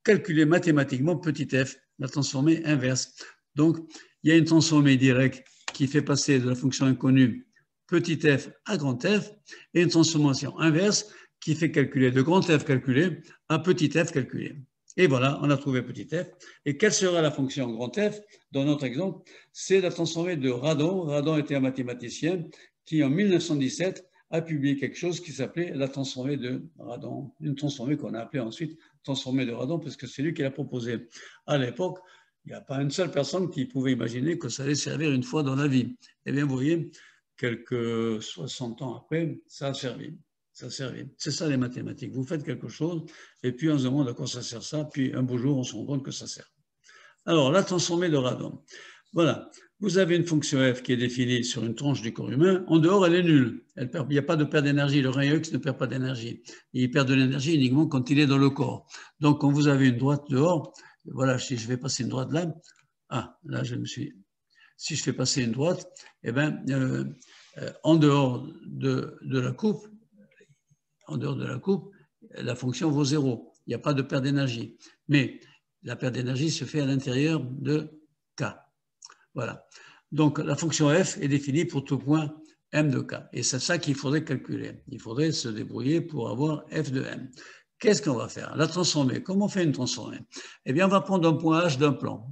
Speaker 1: calculer mathématiquement petit f, la transformée inverse. Donc, il y a une transformée directe qui fait passer de la fonction inconnue petit f à grand F et une transformation inverse qui fait calculer de grand F calculé à petit f calculé. Et voilà, on a trouvé petit f. Et quelle sera la fonction grand F? Dans notre exemple, c'est la transformée de Radon. Radon était un mathématicien qui, en 1917, a publié quelque chose qui s'appelait la transformée de Radon, une transformée qu'on a appelée ensuite transformée de Radon, parce que c'est lui qui l'a proposé. À l'époque, il n'y a pas une seule personne qui pouvait imaginer que ça allait servir une fois dans la vie. Eh bien, vous voyez, quelques 60 ans après, ça a servi. Ça a servi. C'est ça les mathématiques. Vous faites quelque chose, et puis on se demande à quoi ça sert ça, puis un beau jour, on se rend compte que ça sert. Alors, la transformée de Radon. Voilà. Vous avez une fonction f qui est définie sur une tranche du corps humain. En dehors, elle est nulle. Il n'y a pas de perte d'énergie. Le rayon X ne perd pas d'énergie. Il perd de l'énergie uniquement quand il est dans le corps. Donc, quand vous avez une droite dehors, voilà, si je vais passer une droite là, là, si je fais passer une droite, eh bien, en dehors de la coupe, la fonction vaut 0. Il n'y a pas de perte d'énergie. Mais la perte d'énergie se fait à l'intérieur de K. Voilà. Donc, la fonction f est définie pour tout point m de k. Et c'est ça qu'il faudrait calculer. Il faudrait se débrouiller pour avoir f de m. Qu'est-ce qu'on va faire? La transformer. Comment on fait une transformée? Eh bien, on va prendre un point h d'un plan.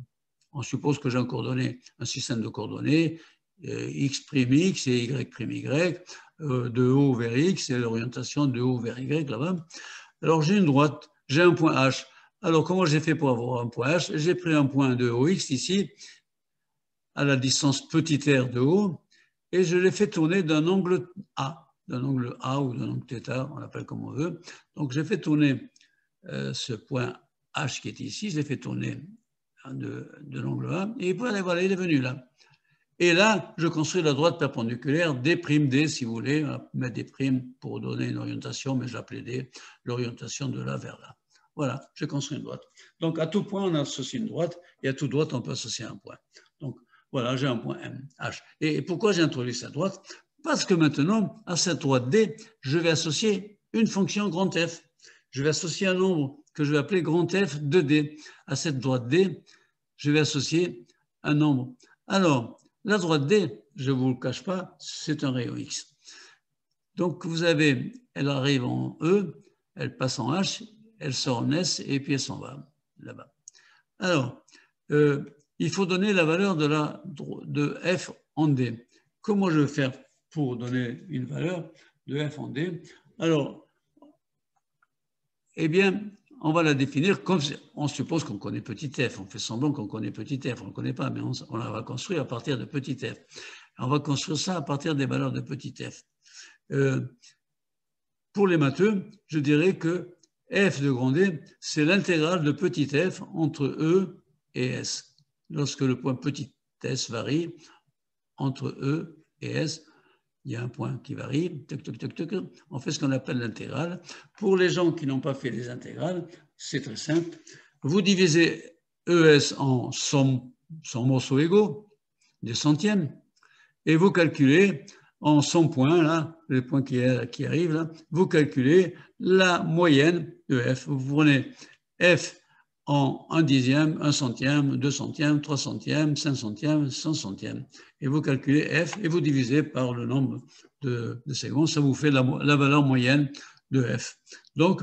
Speaker 1: On suppose que j'ai un système de coordonnées, x' x et y', de haut vers x, et l'orientation de haut vers y là-bas. Alors, j'ai une droite, j'ai un point h. Alors, comment j'ai fait pour avoir un point h? J'ai pris un point de haut x ici, à la distance petit r de haut, et je l'ai fait tourner d'un angle A ou d'un angle θ, on l'appelle comme on veut. Donc, j'ai fait tourner ce point H qui est ici, je l'ai fait tourner de l'angle A, et voilà, il est venu là. Et là, je construis la droite perpendiculaire d'D, si vous voulez, on va mettre des primes pour donner une orientation, mais je l'appelais D, l'orientation de là vers là. Voilà, j'ai construit une droite. Donc, à tout point, on associe une droite, et à toute droite, on peut associer un point. Donc, voilà, j'ai un point M, H. Et pourquoi j'ai introduit cette droite? Parce que maintenant, à cette droite D, je vais associer une fonction grand F. Je vais associer un nombre que je vais appeler grand F de D. À cette droite D, je vais associer un nombre. Alors, la droite D, je ne vous le cache pas, c'est un rayon X. Donc, vous avez, elle arrive en E, elle passe en H, elle sort en S, et puis elle s'en va là-bas. Alors, il faut donner la valeur de f en D. Comment je vais faire pour donner une valeur de f en D? Alors, eh bien, on va la définir comme on suppose qu'on connaît petit f. On fait semblant qu'on connaît petit f. On ne le connaît pas, mais on la va construire à partir de petit f. On va construire ça à partir des valeurs de petit f. Pour les matheux, je dirais que f de grand D, c'est l'intégrale de petit f entre E et S. Lorsque le point petit s varie entre E et S, il y a un point qui varie, on fait ce qu'on appelle l'intégrale. Pour les gens qui n'ont pas fait les intégrales, c'est très simple. Vous divisez ES en 100 morceaux égaux, des centièmes, et vous calculez en 100 points, là, les points qui arrivent, là, vous calculez la moyenne de F. Vous prenez F en 1 dixième, 1 centième, 2 centièmes, 3 centièmes, 5 centièmes, 100 centièmes. Et vous calculez F et vous divisez par le nombre de secondes. Ça vous fait la valeur moyenne de F. Donc,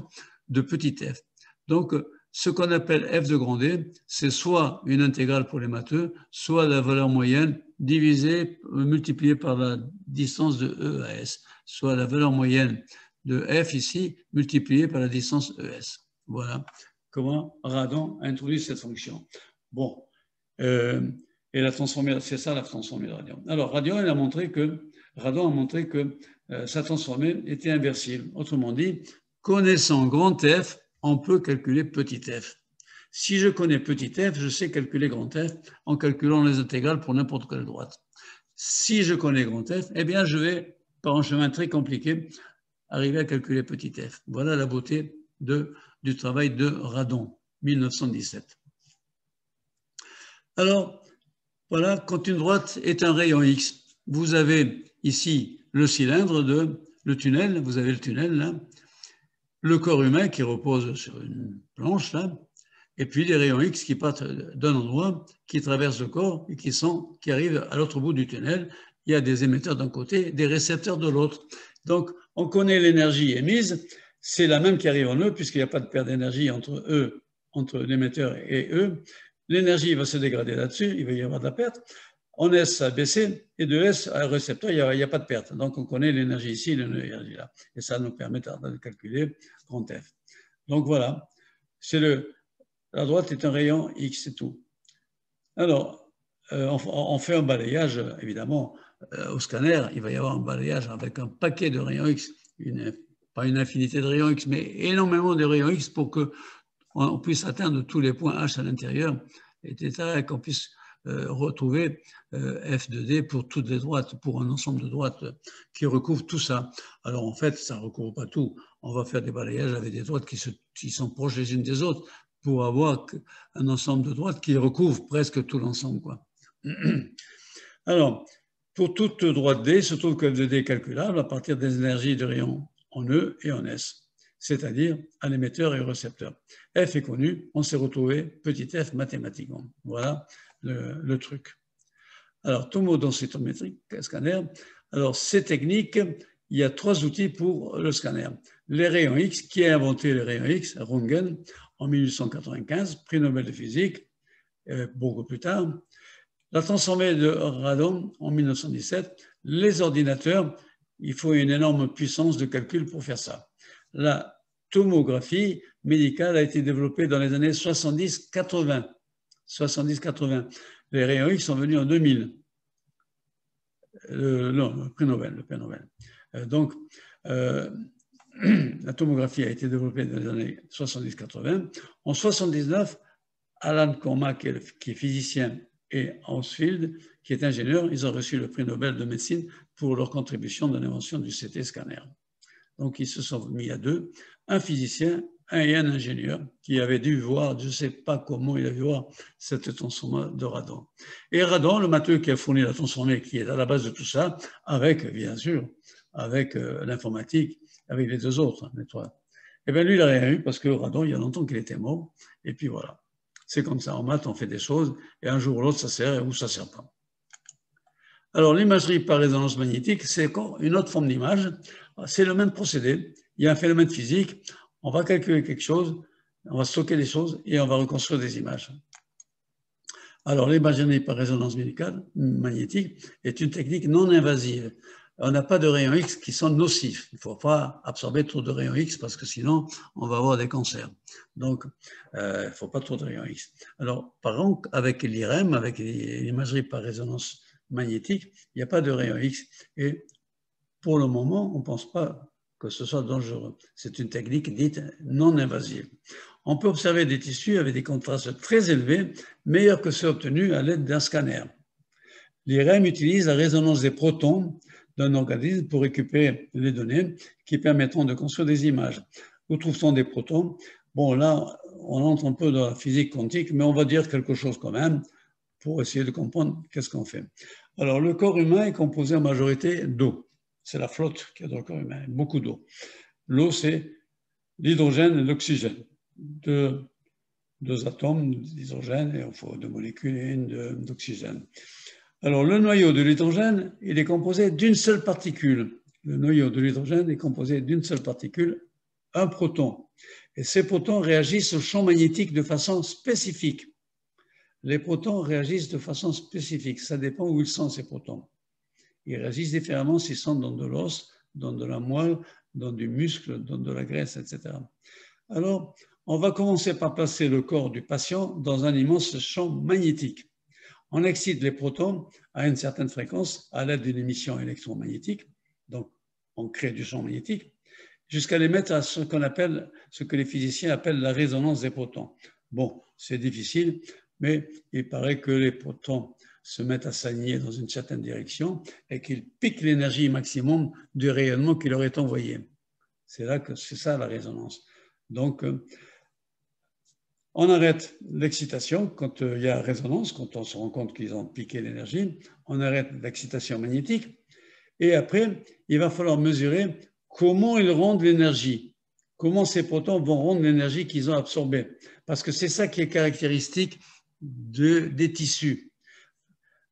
Speaker 1: de petit f. Donc, ce qu'on appelle f de grand D, c'est soit une intégrale pour les matheux, soit la valeur moyenne divisée, multipliée par la distance de E à S, soit la valeur moyenne de f ici, multipliée par la distance ES. Voilà comment Radon a introduit cette fonction. Bon, et la transformée, c'est ça la transformée de Radon. Alors, Radon a montré que sa transformée était inversible. Autrement dit, connaissant grand F, on peut calculer petit f. Si je connais petit f, je sais calculer grand f en calculant les intégrales pour n'importe quelle droite. Si je connais grand f, eh bien, je vais, par un chemin très compliqué, arriver à calculer petit f. Voilà la beauté du travail de Radon, 1917. Alors, voilà, quand une droite est un rayon X, vous avez ici le cylindre, le tunnel, vous avez le tunnel là, le corps humain qui repose sur une planche là, et puis les rayons X qui partent d'un endroit, qui traversent le corps et qui arrivent à l'autre bout du tunnel. Il y a des émetteurs d'un côté, des récepteurs de l'autre. Donc, on connaît l'énergie émise, c'est la même qui arrive en eux, puisqu'il n'y a pas de perte d'énergie entre l'émetteur et eux. L'énergie va se dégrader là-dessus, il va y avoir de la perte. En S, ça a baissé, et de S à récepteur, il n'y a pas de perte. Donc, on connaît l'énergie ici, l'énergie là. Et ça nous permet de calculer grand F. Donc, voilà, la droite est un rayon X, c'est tout. Alors, on fait un balayage, évidemment, au scanner, il va y avoir un balayage avec un paquet de rayons X, pas une infinité de rayons X, mais énormément de rayons X pour qu'on puisse atteindre tous les points H à l'intérieur, etc., et qu'on puisse retrouver F de D pour toutes les droites, pour un ensemble de droites qui recouvre tout ça. Alors en fait, ça ne recouvre pas tout. On va faire des balayages avec des droites qui sont proches les unes des autres pour avoir un ensemble de droites qui recouvre presque tout l'ensemble, quoi. Alors, pour toute droite D, il se trouve que F de D est calculable à partir des énergies de rayons en E et en S, c'est-à-dire à l'émetteur et au récepteur. F est connu, on s'est retrouvé petit f mathématiquement. Voilà le truc. Alors, tomodensitométrique, scanner. Alors, ces techniques, il y a 3 outils pour le scanner. Les rayons X, qui a inventé les rayons X, Röntgen, en 1895, prix Nobel de physique, beaucoup plus tard. La transformée de Radon en 1917. Les ordinateurs, il faut une énorme puissance de calcul pour faire ça. La tomographie médicale a été développée dans les années 70-80. 70-80. Les rayons X sont venus en 2000. Non, le prix Nobel. Donc, la tomographie a été développée dans les années 70-80. En 79, Alan Cormack, qui est physicien, et Hausfield, qui est ingénieur, ils ont reçu le prix Nobel de médecine pour leur contribution dans l'invention du CT scanner. Donc, ils se sont mis à deux, un physicien et un ingénieur qui avait dû voir, je ne sais pas comment il a dû voir cette transformée de Radon. Et Radon, le matheux qui a fourni la transformée, qui est à la base de tout ça, avec, bien sûr, avec l'informatique, avec les deux autres, les trois. Et bien lui, il n'a rien eu parce que Radon, il y a longtemps qu'il était mort. Et puis voilà. C'est comme ça, en maths, on fait des choses, et un jour ou l'autre, ça sert ou ça ne sert pas. Alors, l'imagerie par résonance magnétique, c'est une autre forme d'image. C'est le même procédé. Il y a un phénomène physique, on va calculer quelque chose, on va stocker des choses, et on va reconstruire des images. Alors, l'imagerie par résonance magnétique est une technique non invasive. On n'a pas de rayons X qui sont nocifs. Il ne faut pas absorber trop de rayons X parce que sinon, on va avoir des cancers. Donc, il ne faut pas trop de rayons X. Alors, par contre, avec l'IRM, avec l'imagerie par résonance magnétique, il n'y a pas de rayons X. Et pour le moment, on ne pense pas que ce soit dangereux. C'est une technique dite non invasive. On peut observer des tissus avec des contrastes très élevés, meilleurs que ceux obtenus à l'aide d'un scanner. L'IRM utilise la résonance des protons d'un organisme pour récupérer les données qui permettront de construire des images. Où trouve-t-on des protons? Bon, là, on entre un peu dans la physique quantique, mais on va dire quelque chose quand même pour essayer de comprendre qu'est-ce qu'on fait. Alors, le corps humain est composé en majorité d'eau. C'est la flotte qui est dans le corps humain, beaucoup d'eau. L'eau, c'est l'hydrogène et l'oxygène. Deux atomes d'hydrogène et il faut 2 molécules et une d'oxygène. Alors, le noyau de l'hydrogène, il est composé d'une seule particule. Le noyau de l'hydrogène est composé d'une seule particule, un proton. Et ces protons réagissent au champ magnétique de façon spécifique. Les protons réagissent de façon spécifique. Ça dépend où ils sont, ces protons. Ils réagissent différemment s'ils sont dans de l'os, dans de la moelle, dans du muscle, dans de la graisse, etc. Alors, on va commencer par placer le corps du patient dans un immense champ magnétique. On excite les protons à une certaine fréquence à l'aide d'une émission électromagnétique, donc on crée du champ magnétique, jusqu'à les mettre à ce qu'on appelle, ce que les physiciens appellent la résonance des protons. Bon, c'est difficile, mais il paraît que les protons se mettent à s'aligner dans une certaine direction et qu'ils piquent l'énergie maximum du rayonnement qui leur est envoyé. C'est là que c'est ça la résonance. Donc, on arrête l'excitation quand il y a résonance, quand on se rend compte qu'ils ont piqué l'énergie, on arrête l'excitation magnétique et après, il va falloir mesurer comment ils rendent l'énergie, comment ces protons vont rendre l'énergie qu'ils ont absorbée. Parce que c'est ça qui est caractéristique des tissus,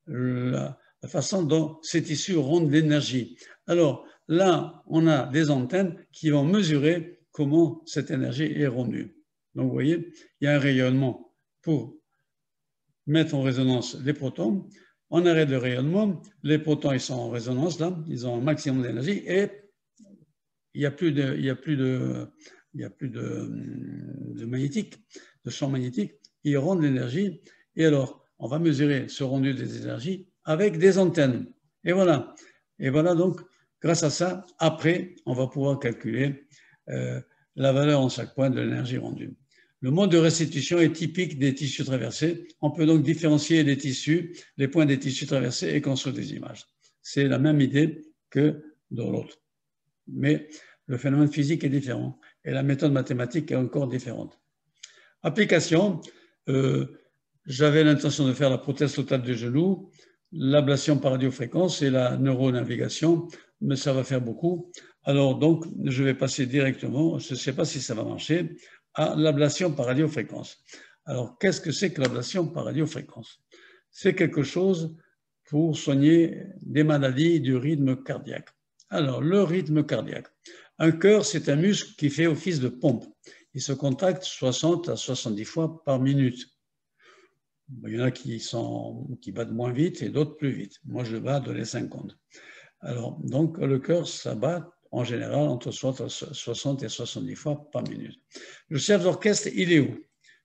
Speaker 1: la façon dont ces tissus rendent l'énergie. Alors là, on a des antennes qui vont mesurer comment cette énergie est rendue. Donc vous voyez, il y a un rayonnement pour mettre en résonance les protons. On arrête le rayonnement, les protons ils sont en résonance là, ils ont un maximum d'énergie et il n'y a plus de magnétique, de champ magnétique, ils rendent l'énergie et alors on va mesurer ce rendu des énergies avec des antennes. Et voilà donc grâce à ça, après on va pouvoir calculer la valeur en chaque point de l'énergie rendue. Le mode de restitution est typique des tissus traversés. On peut donc différencier les tissus, les points des tissus traversés et construire des images. C'est la même idée que dans l'autre. Mais le phénomène physique est différent et la méthode mathématique est encore différente. Application, j'avais l'intention de faire la prothèse totale du genou, l'ablation par radiofréquence et la neuronavigation, mais ça va faire beaucoup. Alors donc, je vais passer directement, je ne sais pas si ça va marcher, à l'ablation par radiofréquence. Alors, qu'est-ce que c'est que l'ablation par radiofréquence? C'est quelque chose pour soigner des maladies du rythme cardiaque. Alors, le rythme cardiaque. Un cœur, c'est un muscle qui fait office de pompe. Il se contracte 60 à 70 fois par minute. Il y en a qui battent moins vite et d'autres plus vite. Moi, je bats dans les 50. Alors, donc, le cœur, ça bat en général entre 60 et 70 fois par minute. Le chef d'orchestre, il est où?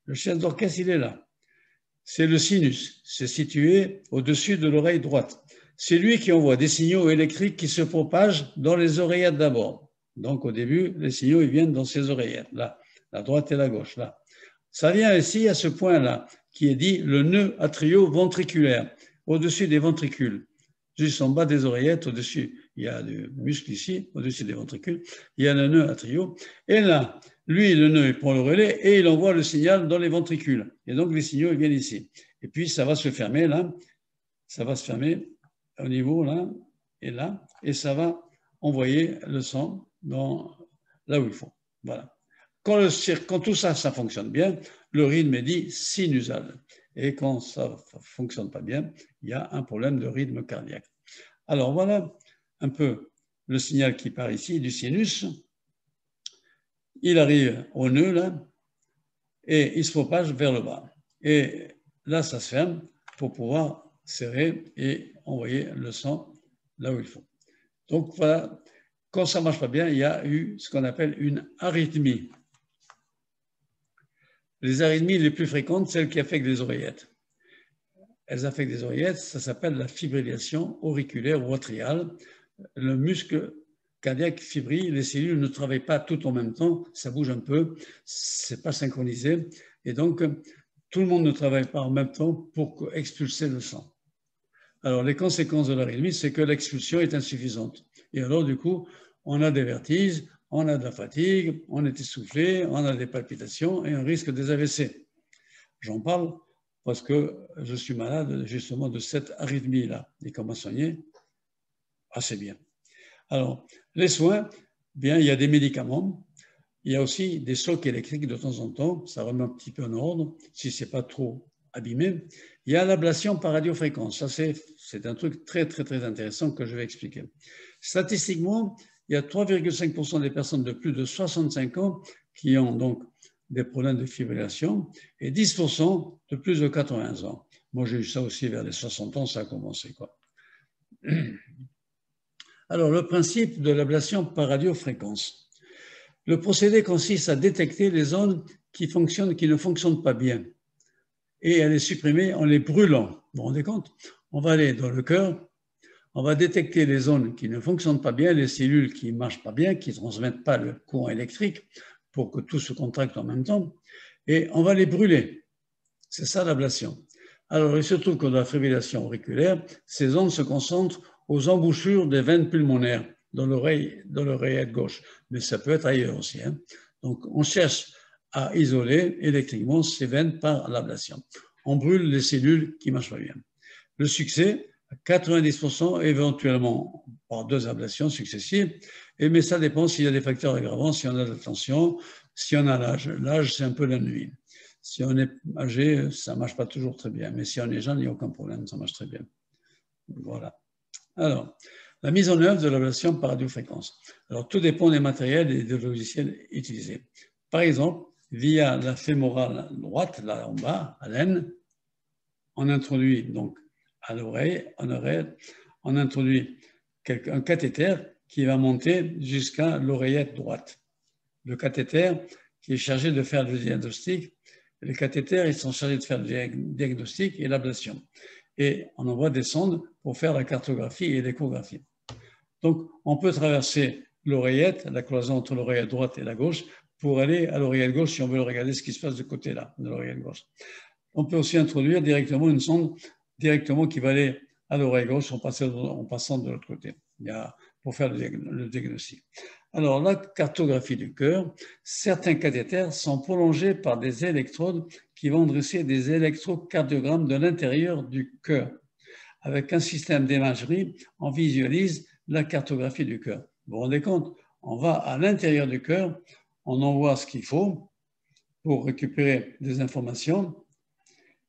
Speaker 1: Le chef d'orchestre, il est là. C'est le sinus. C'est situé au-dessus de l'oreille droite. C'est lui qui envoie des signaux électriques qui se propagent dans les oreillettes d'abord. Donc, au début, les signaux, ils viennent dans ces oreillettes, là, la droite et la gauche, là. Ça vient ici, à ce point-là, qui est dit le nœud atrioventriculaire, au-dessus des ventricules. Juste en bas des oreillettes, au-dessus, il y a du muscle ici, au-dessus des ventricules, il y a le nœud atrio. Et là, lui, le nœud, il prend le relais et il envoie le signal dans les ventricules. Et donc, les signaux, ils viennent ici. Et puis, ça va se fermer là, ça va se fermer au niveau là, et ça va envoyer le sang là où il faut. Voilà. Quand tout ça, ça fonctionne bien, le rythme est dit sinusal. Et quand ça ne fonctionne pas bien, il y a un problème de rythme cardiaque. Alors voilà un peu le signal qui part ici du sinus. Il arrive au nœud là et il se propage vers le bas. Et là, ça se ferme pour pouvoir serrer et envoyer le sang là où il faut. Donc voilà, quand ça ne marche pas bien, il y a eu ce qu'on appelle une arythmie. Les arythmies les plus fréquentes, celles qui affectent les oreillettes. Elles affectent les oreillettes, ça s'appelle la fibrillation auriculaire ou atriale. Le muscle cardiaque fibrille, les cellules ne travaillent pas toutes en même temps, ça bouge un peu, c'est pas synchronisé. Et donc, tout le monde ne travaille pas en même temps pour expulser le sang. Alors, les conséquences de l'arythmie, c'est que l'expulsion est insuffisante. Et alors, du coup, on a des vertiges, on a de la fatigue, on est essoufflé, on a des palpitations et on risque des AVC. J'en parle parce que je suis malade justement de cette arythmie-là. Et comment soigner? Assez bien. Alors, les soins, bien, il y a des médicaments, il y a aussi des chocs électriques de temps en temps, ça remet un petit peu en ordre, si ce n'est pas trop abîmé. Il y a l'ablation par radiofréquence, ça c'est un truc très, très, très intéressant que je vais expliquer. Statistiquement, il y a 3,5% des personnes de plus de 65 ans qui ont donc des problèmes de fibrillation et 10% de plus de 80 ans. Moi, j'ai eu ça aussi vers les 60 ans, ça a commencé, quoi. Alors, le principe de l'ablation par radiofréquence. Le procédé consiste à détecter les zones qui ne fonctionnent pas bien et à les supprimer en les brûlant. Vous vous rendez compte? On va aller dans le cœur, on va détecter les zones qui ne fonctionnent pas bien, les cellules qui ne marchent pas bien, qui ne transmettent pas le courant électrique pour que tout se contracte en même temps, et on va les brûler. C'est ça l'ablation. Alors, il se trouve que dans la fibrillation auriculaire, ces zones se concentrent aux embouchures des veines pulmonaires dans l'oreillette gauche, mais ça peut être ailleurs aussi. Hein. Donc, on cherche à isoler électriquement ces veines par l'ablation. On brûle les cellules qui ne marchent pas bien. Le succès, 90%, éventuellement par 2 ablations successives, mais ça dépend s'il y a des facteurs aggravants, si on a de la tension, si on a l'âge. L'âge, c'est un peu la nuit. Si on est âgé, ça ne marche pas toujours très bien, mais si on est jeune, il n'y a aucun problème, ça marche très bien. Voilà. Alors, la mise en œuvre de l'ablation par radiofréquence. Alors, tout dépend des matériels et des logiciels utilisés. Par exemple, via la fémorale droite, là en bas, à l'aine, on introduit donc à l'oreille, on introduit un cathéter qui va monter jusqu'à l'oreillette droite. Le cathéter qui est chargé de faire le diagnostic. Les cathéters, ils sont chargés de faire le diagnostic et l'ablation. Et on envoie des sondes pour faire la cartographie et l'échographie. Donc, on peut traverser l'oreillette, la cloison entre l'oreillette droite et la gauche, pour aller à l'oreillette gauche si on veut regarder ce qui se passe de côté-là, de l'oreillette gauche. On peut aussi introduire directement une sonde directement qui va aller à l'oreille gauche en passant de l'autre côté pour faire le diagnostic. Alors, la cartographie du cœur, certains cathéters sont prolongés par des électrodes qui vont dresser des électrocardiogrammes de l'intérieur du cœur. Avec un système d'imagerie, on visualise la cartographie du cœur. Vous vous rendez compte? On va à l'intérieur du cœur, on envoie ce qu'il faut pour récupérer des informations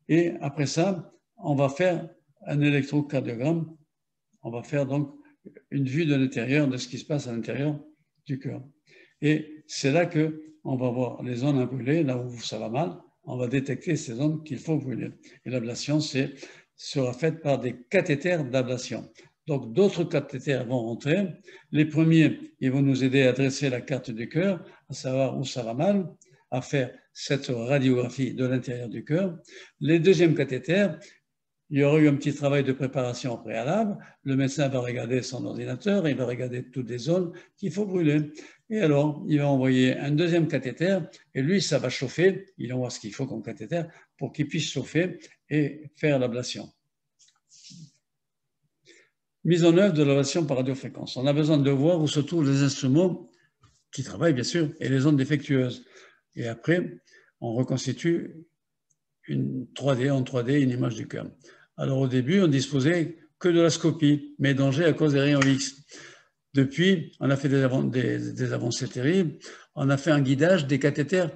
Speaker 1: et après ça, on va faire un électrocardiogramme. On va faire donc une vue de l'intérieur, de ce qui se passe à l'intérieur du cœur. Et c'est là qu'on va voir les zones à brûler, là où ça va mal, on va détecter ces zones qu'il faut brûler. Et l'ablation sera faite par des cathéters d'ablation. Donc d'autres cathéters vont rentrer. Les premiers, ils vont nous aider à dresser la carte du cœur, à savoir où ça va mal, à faire cette radiographie de l'intérieur du cœur. Les deuxièmes cathéters, il y aura eu un petit travail de préparation préalable. Le médecin va regarder son ordinateur, il va regarder toutes les zones qu'il faut brûler. Et alors, il va envoyer un deuxième cathéter, et lui, ça va chauffer. Il envoie ce qu'il faut comme cathéter pour qu'il puisse chauffer et faire l'ablation. Mise en œuvre de l'ablation par radiofréquence. On a besoin de voir où se trouvent les instruments qui travaillent, bien sûr, et les zones défectueuses. Et après, on reconstitue en 3D, une image du cœur. Alors au début, on disposait que de la scopie, mais danger à cause des rayons X. Depuis, on a fait des avancées terribles. On a fait un guidage des cathéters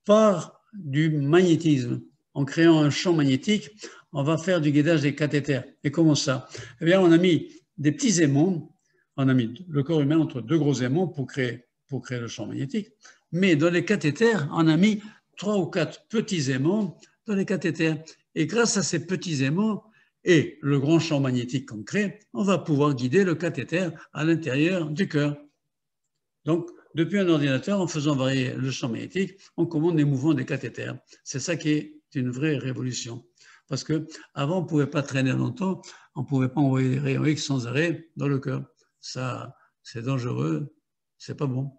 Speaker 1: par du magnétisme. En créant un champ magnétique, on va faire du guidage des cathéters. Et comment ça? Eh bien, on a mis des petits aimants, on a mis le corps humain entre 2 gros aimants pour créer le champ magnétique. Mais dans les cathéters, on a mis 3 ou 4 petits aimants dans les cathéters. Et grâce à ces petits aimants et le grand champ magnétique qu'on crée, on va pouvoir guider le cathéter à l'intérieur du cœur. Donc, depuis un ordinateur, en faisant varier le champ magnétique, on commande les mouvements des cathéters. C'est ça qui est une vraie révolution. Parce qu'avant, on ne pouvait pas traîner longtemps, on ne pouvait pas envoyer des rayons X sans arrêt dans le cœur. Ça, c'est dangereux, c'est pas bon.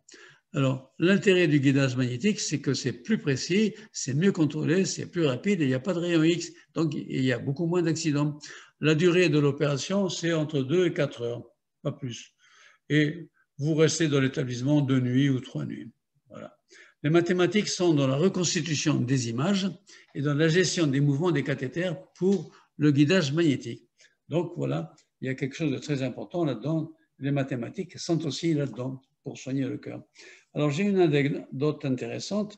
Speaker 1: Alors, l'intérêt du guidage magnétique, c'est que c'est plus précis, c'est mieux contrôlé, c'est plus rapide et il n'y a pas de rayons X, donc il y a beaucoup moins d'accidents. La durée de l'opération, c'est entre 2 et 4 heures, pas plus. Et vous restez dans l'établissement 2 nuits ou 3 nuits. Voilà. Les mathématiques sont dans la reconstitution des images et dans la gestion des mouvements des cathéters pour le guidage magnétique. Donc voilà, il y a quelque chose de très important là-dedans. Les mathématiques sont aussi là-dedans pour soigner le cœur. Alors j'ai une anecdote intéressante.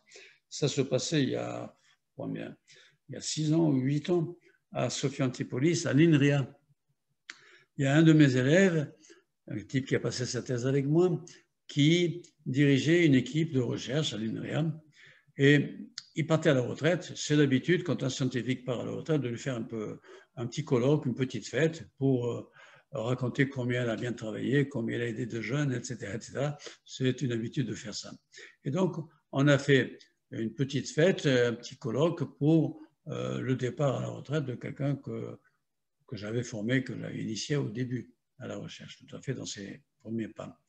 Speaker 1: Ça se passait il y a 6 ans ou 8 ans à Sophia Antipolis, à l'INRIA. Il y a un de mes élèves, un type qui a passé sa thèse avec moi, qui dirigeait une équipe de recherche à l'INRIA. Et il partait à la retraite. C'est l'habitude, quand un scientifique part à la retraite, de lui faire un petit colloque, une petite fête pour raconter combien elle a bien travaillé, combien elle a aidé de jeunes, etc., etc. C'est une habitude de faire ça. Et donc, on a fait une petite fête, un petit colloque pour le départ à la retraite de quelqu'un que que j'avais formé, que j'avais initié au début à la recherche, tout à fait dans ses premiers pas.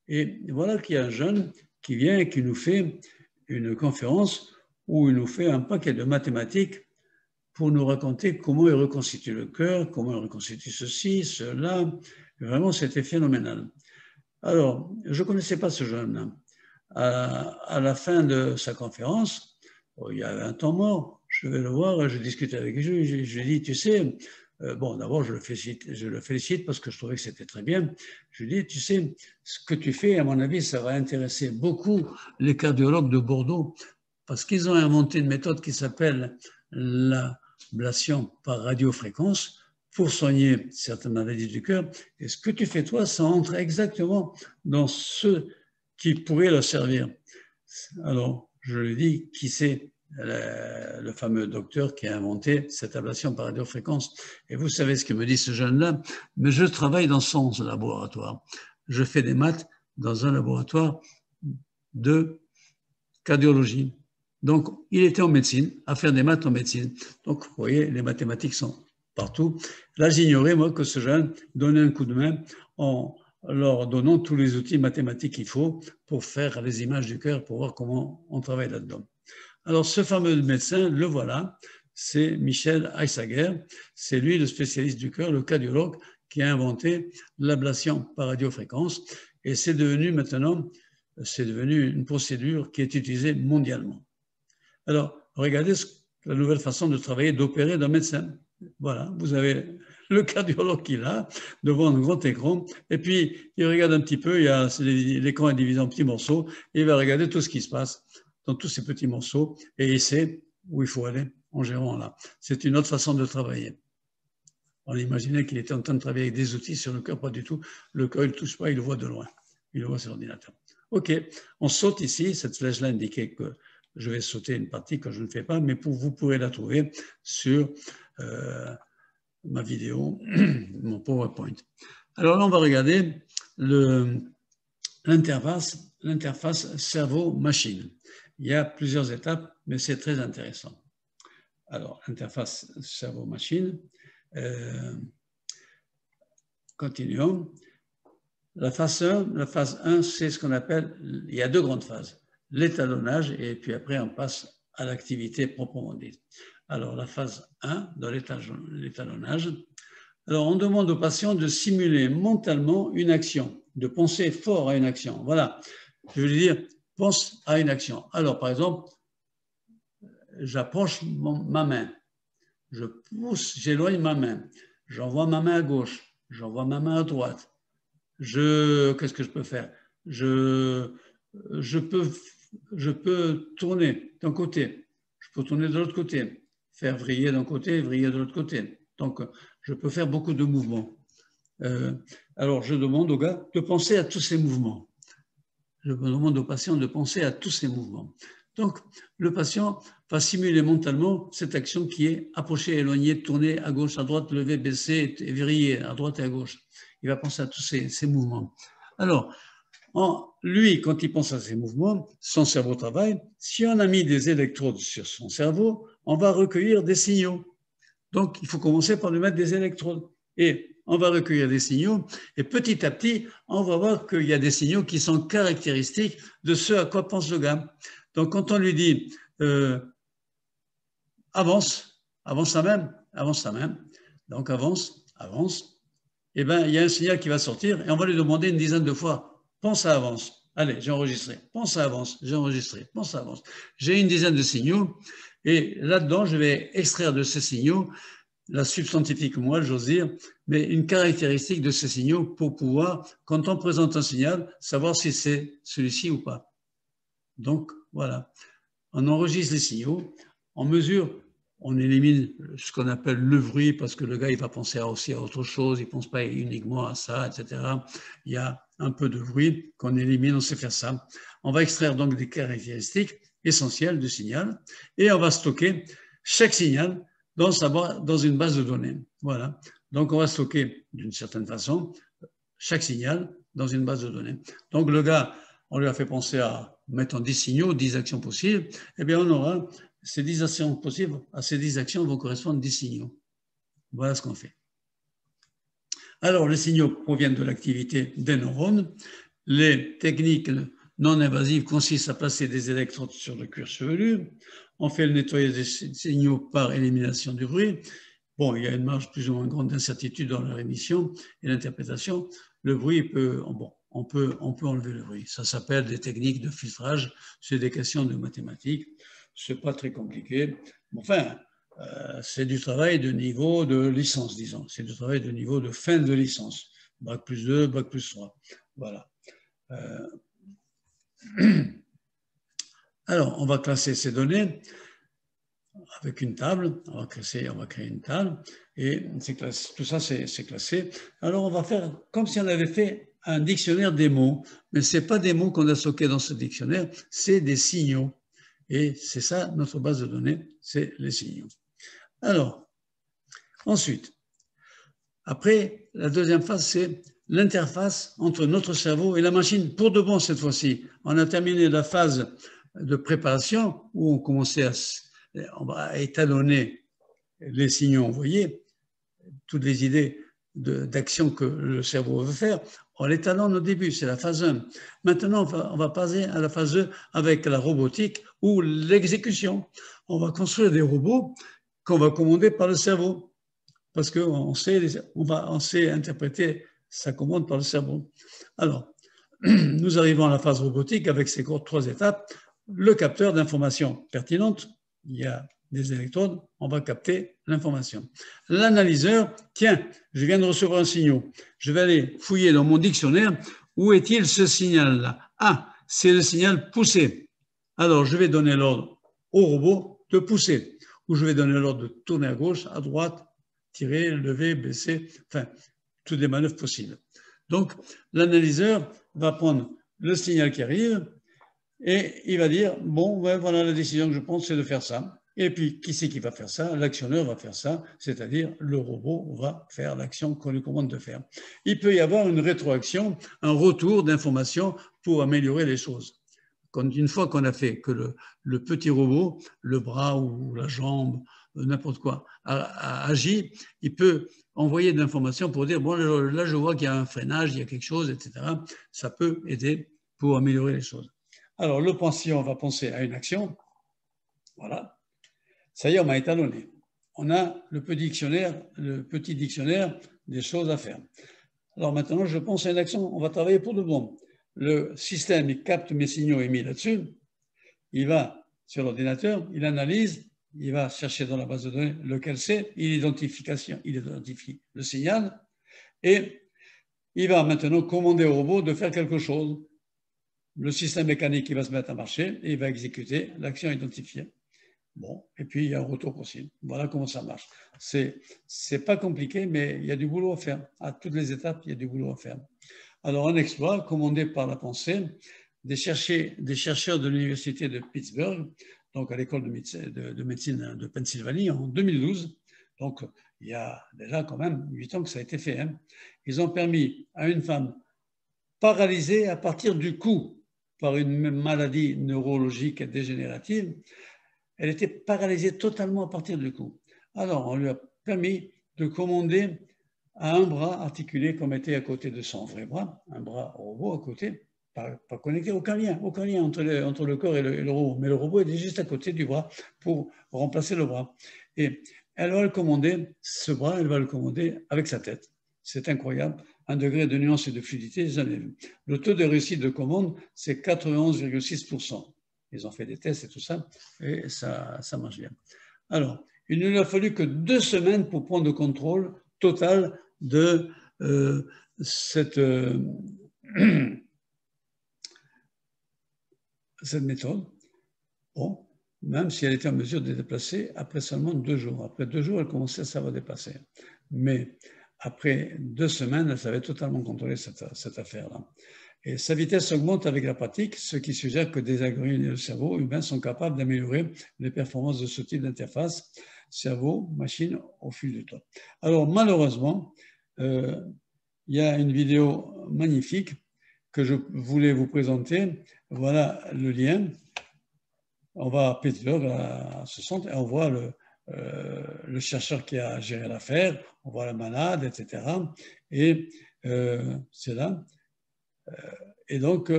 Speaker 1: Et voilà qu'il y a un jeune qui vient et qui nous fait une conférence où il nous fait un paquet de mathématiques pour nous raconter comment il reconstitue le cœur, comment il reconstitue ceci, cela. Vraiment, c'était phénoménal. Alors, je ne connaissais pas ce jeune-là. À la fin de sa conférence, il y avait un temps mort, je vais le voir, je discute avec lui, je lui dis, tu sais, bon, d'abord, je le félicite parce que je trouvais que c'était très bien. Je lui dis, tu sais, ce que tu fais, à mon avis, ça va intéresser beaucoup les cardiologues de Bordeaux parce qu'ils ont inventé une méthode qui s'appelle l'ablation par radiofréquence pour soigner certaines maladies du cœur. Et ce que tu fais, toi, ça entre exactement dans ce qui pourrait leur servir. Alors, je lui dis, qui c'est le fameux docteur qui a inventé cette ablation par radiofréquence? Et vous savez ce que me dit ce jeune-là? Mais je travaille dans son laboratoire. Je fais des maths dans un laboratoire de cardiologie. Donc, il était en médecine, à faire des maths en médecine. Donc, vous voyez, les mathématiques sont partout. Là, j'ignorais, moi, que ce jeune donnait un coup de main en leur donnant tous les outils mathématiques qu'il faut pour faire les images du cœur, pour voir comment on travaille là-dedans. Alors, ce fameux médecin, le voilà, c'est Michel Heissager. C'est lui le spécialiste du cœur, le cardiologue, qui a inventé l'ablation par radiofréquence. Et c'est devenu maintenant, c'est devenu une procédure qui est utilisée mondialement. Alors, regardez la nouvelle façon de travailler, d'opérer d'un médecin. Voilà, vous avez le cardiologue qui est là, devant un grand écran, et puis il regarde un petit peu, l'écran est divisé en petits morceaux, et il va regarder tout ce qui se passe dans tous ces petits morceaux, et il sait où il faut aller en gérant là. C'est une autre façon de travailler. On imaginait qu'il était en train de travailler avec des outils sur le cœur, pas du tout. Le cœur, il ne touche pas, il le voit de loin. Il le voit sur l'ordinateur. OK, on saute ici, cette flèche-là indiquait que je vais sauter une partie que je ne fais pas, mais vous pourrez la trouver sur ma vidéo, mon PowerPoint. Alors là, on va regarder l'interface cerveau-machine. Il y a plusieurs étapes, mais c'est très intéressant. Alors, interface cerveau-machine. Continuons. La phase 1, c'est ce qu'on appelle, il y a deux grandes phases, l'étalonnage, et puis après on passe à l'activité proprement dite. Alors la phase 1, dans l'étalonnage, alors on demande au patient de simuler mentalement une action, de penser fort à une action. Voilà, je veux dire, pense à une action. Alors par exemple, j'approche ma main, je pousse, j'éloigne ma main, j'envoie ma main à gauche, j'envoie ma main à droite. Qu'est-ce que je peux faire? Je peux tourner d'un côté, je peux tourner de l'autre côté, faire vriller d'un côté, vriller de l'autre côté. Donc, je peux faire beaucoup de mouvements. Alors, je demande au gars de penser à tous ces mouvements. Je demande au patient de penser à tous ces mouvements. Donc, le patient va simuler mentalement cette action qui est approcher, éloigner, tourner à gauche, à droite, lever, baisser et vriller à droite et à gauche. Il va penser à tous ces mouvements. Alors, lui, quand il pense à ces mouvements, son cerveau travaille. Si on a mis des électrodes sur son cerveau, on va recueillir des signaux. Donc, il faut commencer par lui mettre des électrodes. Et on va recueillir des signaux. Et petit à petit, on va voir qu'il y a des signaux qui sont caractéristiques de ce à quoi pense le gars. Donc, quand on lui dit avance sa main, donc avance, eh bien, il y a un signal qui va sortir et on va lui demander une dizaine de fois, pense à avance. Allez, j'ai enregistré, pense à avance, j'ai enregistré, pense à avance. J'ai une dizaine de signaux et là-dedans, je vais extraire de ces signaux la substantifique moelle, j'ose dire, mais une caractéristique de ces signaux pour pouvoir, quand on présente un signal, savoir si c'est celui-ci ou pas. Donc, voilà. On enregistre les signaux, on mesure, on élimine ce qu'on appelle le bruit parce que le gars, il va penser aussi à autre chose, il ne pense pas uniquement à ça, etc. Il y a un peu de bruit qu'on élimine, on sait faire ça. On va extraire donc des caractéristiques essentielles du signal et on va stocker chaque signal dans une base de données. Voilà. Donc, on va stocker d'une certaine façon chaque signal dans une base de données. Donc, le gars, on lui a fait penser à mettre en 10 signaux, 10 actions possibles. Eh bien, on aura ces 10 actions possibles. À ces 10 actions vont correspondre 10 signaux. Voilà ce qu'on fait. Alors, les signaux proviennent de l'activité des neurones. Les techniques non invasives consistent à placer des électrodes sur le cuir chevelu. On fait le nettoyage des signaux par élimination du bruit. Bon, il y a une marge plus ou moins grande d'incertitude dans leur émission et l'interprétation. Le bruit peut, bon, on peut enlever le bruit. Ça s'appelle des techniques de filtrage. C'est des questions de mathématiques. C'est pas très compliqué. Enfin, c'est du travail de niveau de licence, disons. C'est du travail de niveau de fin de licence. Bac plus 2, bac plus 3. Voilà. Alors, on va classer ces données avec une table. On va créer une table. Et tout ça, c'est classé. Alors, on va faire comme si on avait fait un dictionnaire des mots. Mais ce n'est pas des mots qu'on a stockés dans ce dictionnaire, c'est des signaux. Et c'est ça, notre base de données, c'est les signaux. Alors, ensuite, après, la deuxième phase, c'est l'interface entre notre cerveau et la machine, pour de bon cette fois-ci. On a terminé la phase de préparation où on commençait à étalonner les signaux envoyés, toutes les idées d'action que le cerveau veut faire. On l'étalonne au début, c'est la phase 1. Maintenant, on va passer à la phase 2 avec la robotique ou l'exécution. On va construire des robots qu'on va commander par le cerveau parce qu'on sait interpréter sa commande par le cerveau. Alors, nous arrivons à la phase robotique avec ces trois étapes. Le capteur d'informations pertinentes, il y a des électrodes, on va capter l'information. L'analyseur, tiens, je viens de recevoir un signal, je vais aller fouiller dans mon dictionnaire, où est-il ce signal-là? Ah, c'est le signal poussé. Alors, je vais donner l'ordre au robot de pousser, ou je vais donner l'ordre de tourner à gauche, à droite, tirer, lever, baisser, enfin, toutes les manœuvres possibles. Donc, l'analyseur va prendre le signal qui arrive et il va dire, bon, ouais, voilà la décision que je prends, c'est de faire ça. Et puis, qui c'est qui va faire ça? L'actionneur va faire ça, c'est-à-dire le robot va faire l'action qu'on lui commande de faire. Il peut y avoir une rétroaction, un retour d'information pour améliorer les choses. Une fois qu'on a fait que le petit robot, le bras ou la jambe, n'importe quoi, a agi, il peut envoyer de l'information pour dire, bon, là, je vois qu'il y a un freinage, il y a quelque chose, etc. Ça peut aider pour améliorer les choses. Alors, le pension va penser à une action. Voilà. Ça y est, on m'a étalonné. On a le petit dictionnaire des choses à faire. Alors maintenant, je pense à une action. On va travailler pour de bon. Le système, il capte mes signaux émis là-dessus. Il va sur l'ordinateur, il analyse, il va chercher dans la base de données lequel c'est, il identifie le signal et il va maintenant commander au robot de faire quelque chose. Le système mécanique, il va se mettre à marcher et il va exécuter l'action identifiée. Bon, et puis il y a un retour possible. Voilà comment ça marche. C'est pas compliqué, mais il y a du boulot à faire. À toutes les étapes, il y a du boulot à faire. Alors, un exploit commandé par la pensée des chercheurs de l'université de Pittsburgh, donc à l'école de médecine de Pennsylvanie en 2012. Donc, il y a déjà quand même 8 ans que ça a été fait. Hein. Ils ont permis à une femme paralysée à partir du cou par une maladie neurologique dégénérative. Elle était paralysée totalement à partir du cou. Alors, on lui a permis de commander à un bras articulé comme était à côté de son vrai bras, un bras robot à côté, pas connecté, aucun lien entre le corps et le robot. Mais le robot était juste à côté du bras pour remplacer le bras. Et elle va le commander, ce bras, elle va le commander avec sa tête. C'est incroyable. Un degré de nuance et de fluidité jamais vu. Le taux de réussite de commande, c'est 91,6%. Ils ont fait des tests et tout ça, et ça marche bien. Alors, il ne lui a fallu que 2 semaines pour prendre le contrôle total de cette méthode. Bon, même si elle était en mesure de déplacer après seulement 2 jours. Après 2 jours, elle commençait à savoir dépasser. Mais après 2 semaines, elle savait totalement contrôler cette affaire-là. Et sa vitesse augmente avec la pratique, ce qui suggère que des algorithmes de cerveau humain sont capables d'améliorer les performances de ce type d'interface cerveau-machine au fil du temps. Alors malheureusement, il y a une vidéo magnifique que je voulais vous présenter. Voilà le lien. On va à Pittsburgh, à ce centre, et on voit le chercheur qui a géré l'affaire, on voit la malade, etc. Et c'est là. Et donc,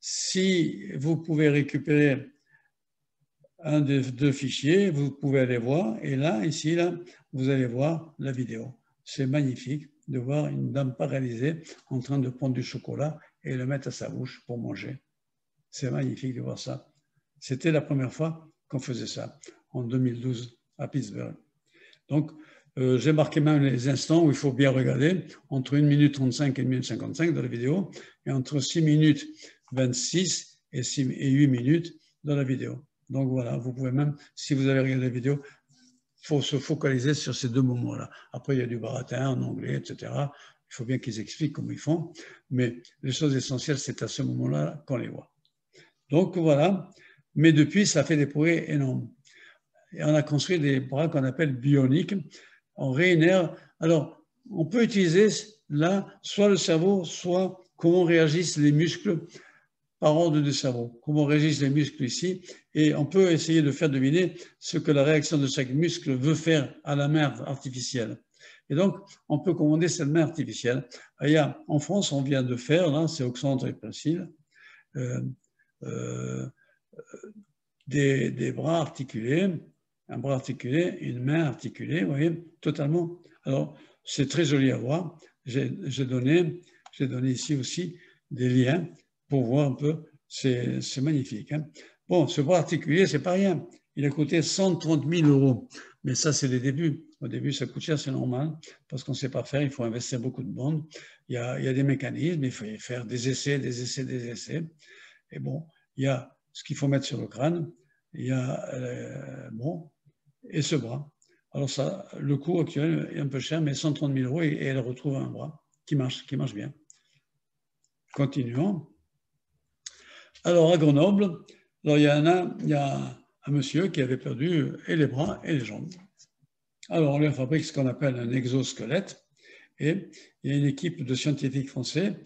Speaker 1: si vous pouvez récupérer un des deux fichiers, vous pouvez aller voir. Et là, ici, là, vous allez voir la vidéo. C'est magnifique de voir une dame paralysée en train de prendre du chocolat et le mettre à sa bouche pour manger. C'est magnifique de voir ça. C'était la première fois qu'on faisait ça, en 2012, à Pittsburgh. Donc, j'ai marqué même les instants où il faut bien regarder, entre 1 minute 35 et 1 minute 55 dans la vidéo, et entre 6 minutes 26 et 8 minutes dans la vidéo. Donc voilà, vous pouvez même, si vous avez regardé la vidéo, il faut se focaliser sur ces deux moments-là. Après, il y a du baratin en anglais, etc. Il faut bien qu'ils expliquent comment ils font, mais les choses essentielles, c'est à ce moment-là qu'on les voit. Donc voilà, mais depuis, ça fait des progrès énormes. Et on a construit des bras qu'on appelle bioniques. On réénerve. Alors, on peut utiliser là soit le cerveau, soit comment réagissent les muscles par ordre du cerveau, comment réagissent les muscles ici. Et on peut essayer de faire deviner ce que la réaction de chaque muscle veut faire à la main artificielle. Et donc, on peut commander cette main artificielle. Il y a, en France, on vient de faire, là, c'est Oxentre et Placide, des bras articulés, un bras articulé, une main articulée, vous voyez, totalement. Alors, c'est très joli à voir. J'ai donné ici aussi des liens pour voir un peu, c'est magnifique. Hein. Bon, ce bras articulé, c'est pas rien. Il a coûté 130 000 €. Mais ça, c'est les débuts. Au début, ça coûte cher, c'est normal, parce qu'on ne sait pas faire, il faut investir beaucoup de bandes. Il y a des mécanismes, il faut faire des essais, des essais, des essais. Et bon, il y a ce qu'il faut mettre sur le crâne, il y a, bon, et ce bras. Alors ça, le coût actuel est un peu cher, mais 130 000 € et elle retrouve un bras qui marche bien. Continuons. Alors à Grenoble, alors, il y a un monsieur qui avait perdu et les bras et les jambes. Alors on lui fabrique ce qu'on appelle un exosquelette et il y a une équipe de scientifiques français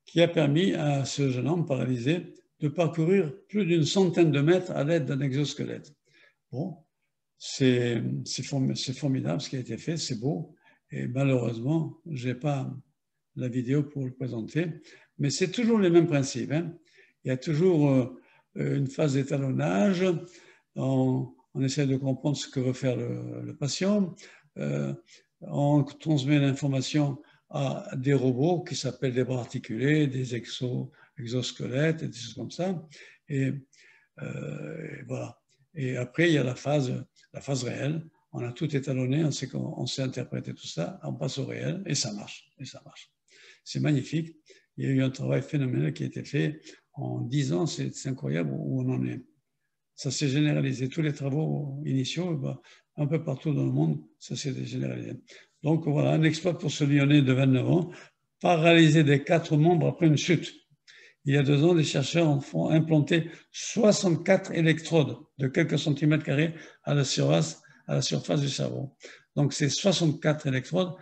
Speaker 1: qui a permis à ce jeune homme paralysé de parcourir plus d'une centaine de mètres à l'aide d'un exosquelette. Bon, c'est formidable ce qui a été fait, c'est beau. Et malheureusement, je n'ai pas la vidéo pour le présenter, mais c'est toujours les mêmes principes. Hein. Il y a toujours une phase d'étalonnage, on essaie de comprendre ce que veut faire le patient, on transmet l'information à des robots qui s'appellent des bras articulés, des exosquelettes et des choses comme ça. Et voilà. Et après, il y a la phase réelle. On a tout étalonné, on sait interpréter tout ça, on passe au réel et ça marche. C'est magnifique. Il y a eu un travail phénoménal qui a été fait en 10 ans, c'est incroyable où on en est. Ça s'est généralisé. Tous les travaux initiaux, un peu partout dans le monde, ça s'est généralisé. Donc voilà, un exploit pour ce Lyonnais de 29 ans, paralysé des 4 membres après une chute. Il y a 2 ans, des chercheurs ont implanté 64 électrodes de quelques centimètres carrés à la surface du cerveau. Donc ces 64 électrodes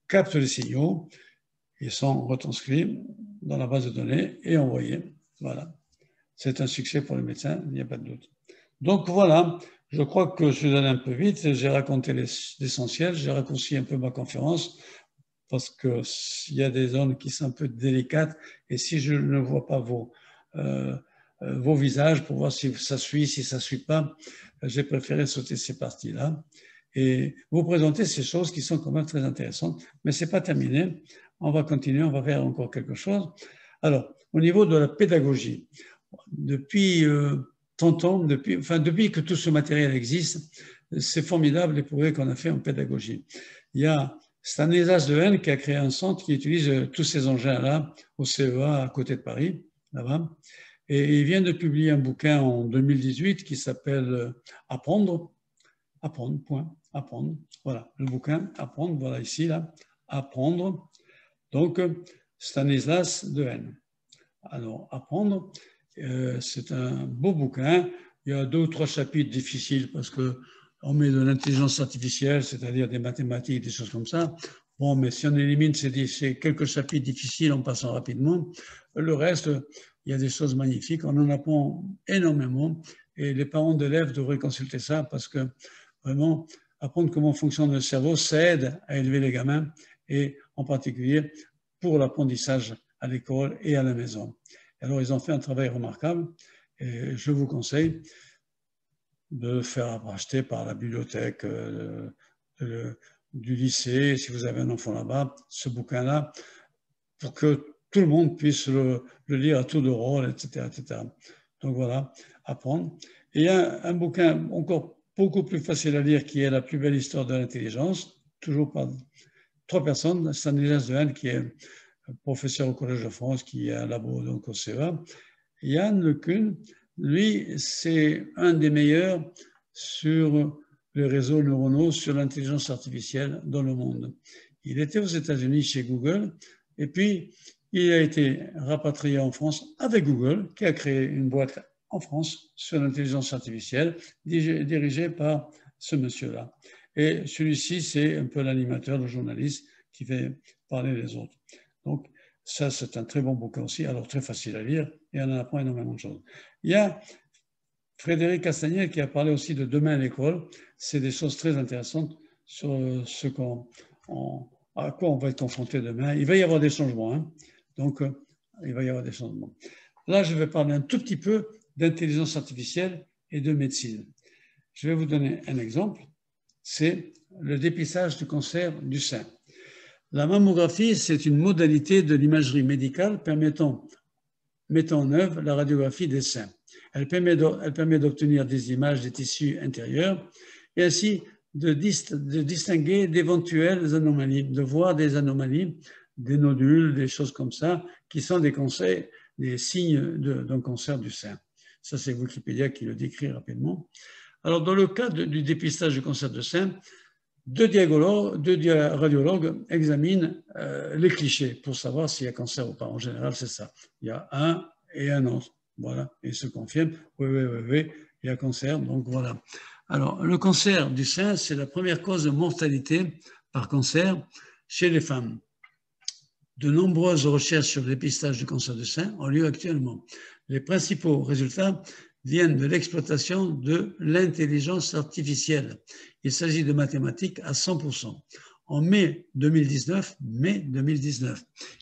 Speaker 1: captent les signaux, ils sont retranscrits dans la base de données et envoyés. Voilà. C'est un succès pour les médecins, il n'y a pas de doute. Donc voilà, je crois que je suis allé un peu vite, j'ai raconté l'essentiel, j'ai raccourci un peu ma conférence parce qu'il y a des zones qui sont un peu délicates et si je ne vois pas vos visages pour voir si ça suit, si ça ne suit pas, j'ai préféré sauter ces parties-là et vous présenter ces choses qui sont quand même très intéressantes. Mais ce n'est pas terminé, on va continuer, on va faire encore quelque chose. Alors, au niveau de la pédagogie, depuis 30 ans, depuis que tout ce matériel existe, c'est formidable les progrès qu'on a fait en pédagogie. Il y a Stanislas Dehaene qui a créé un centre qui utilise tous ces engins-là au CEA à côté de Paris, là-bas. Et il vient de publier un bouquin en 2018 qui s'appelle Apprendre. Apprendre. Voilà, le bouquin Apprendre, voilà ici, là. Apprendre. Donc, Stanislas Dehaene. Alors, Apprendre, c'est un beau bouquin. Il y a 2 ou 3 chapitres difficiles parce qu'on met de l'intelligence artificielle, c'est-à-dire des mathématiques, des choses comme ça. Bon, mais si on élimine ces quelques chapitres difficiles en passant rapidement, le reste, il y a des choses magnifiques. On en apprend énormément et les parents d'élèves devraient consulter ça parce que vraiment apprendre comment fonctionne le cerveau, ça aide à élever les gamins et en particulier pour l'apprentissage à l'école et à la maison. Alors, ils ont fait un travail remarquable et je vous conseille de faire acheter par la bibliothèque du lycée, si vous avez un enfant là-bas, ce bouquin-là, pour que tout le monde puisse le lire à tour de rôle, etc., etc. Donc voilà, apprendre. Et il y a un bouquin encore beaucoup plus facile à lire qui est La plus belle histoire de l'intelligence, toujours par 3 personnes, Stanislas Dehaene qui est professeur au Collège de France, qui est un labo donc au CEA. Yann LeCun, lui, c'est un des meilleurs sur les réseaux neuronaux, sur l'intelligence artificielle dans le monde. Il était aux États-Unis chez Google et puis il a été rapatrié en France avec Google, qui a créé une boîte en France sur l'intelligence artificielle, dirigée par ce monsieur-là. Et celui-ci, c'est un peu l'animateur, le journaliste qui fait parler les autres. Donc, ça, c'est un très bon bouquin aussi, alors très facile à lire et on en apprend énormément de choses. Il y a Frédéric Castagnel qui a parlé aussi de demain à l'école. C'est des choses très intéressantes sur ce à quoi on va être confronté demain. Il va y avoir des changements, hein. Donc, il va y avoir des changements. Là, je vais parler un tout petit peu d'intelligence artificielle et de médecine. Je vais vous donner un exemple. C'est le dépistage du cancer du sein. La mammographie, c'est une modalité de l'imagerie médicale mettant en œuvre la radiographie des seins. Elle permet d'obtenir des images des tissus intérieurs et ainsi de distinguer d'éventuelles anomalies, de voir des anomalies, des nodules, des choses comme ça, qui sont des signes d'un cancer du sein. Ça, c'est Wikipédia qui le décrit rapidement. Alors, dans le cas du dépistage du cancer du sein, deux radiologues examinent les clichés pour savoir s'il y a cancer ou pas. En général, c'est ça. Il y a un et un autre. Voilà. Et ils se confirment. Oui, il y a cancer. Donc voilà. Alors, le cancer du sein, c'est la première cause de mortalité par cancer chez les femmes. De nombreuses recherches sur le dépistage du cancer du sein ont lieu actuellement. Les principaux résultats viennent de l'exploitation de l'intelligence artificielle. Il s'agit de mathématiques à 100%. En mai 2019,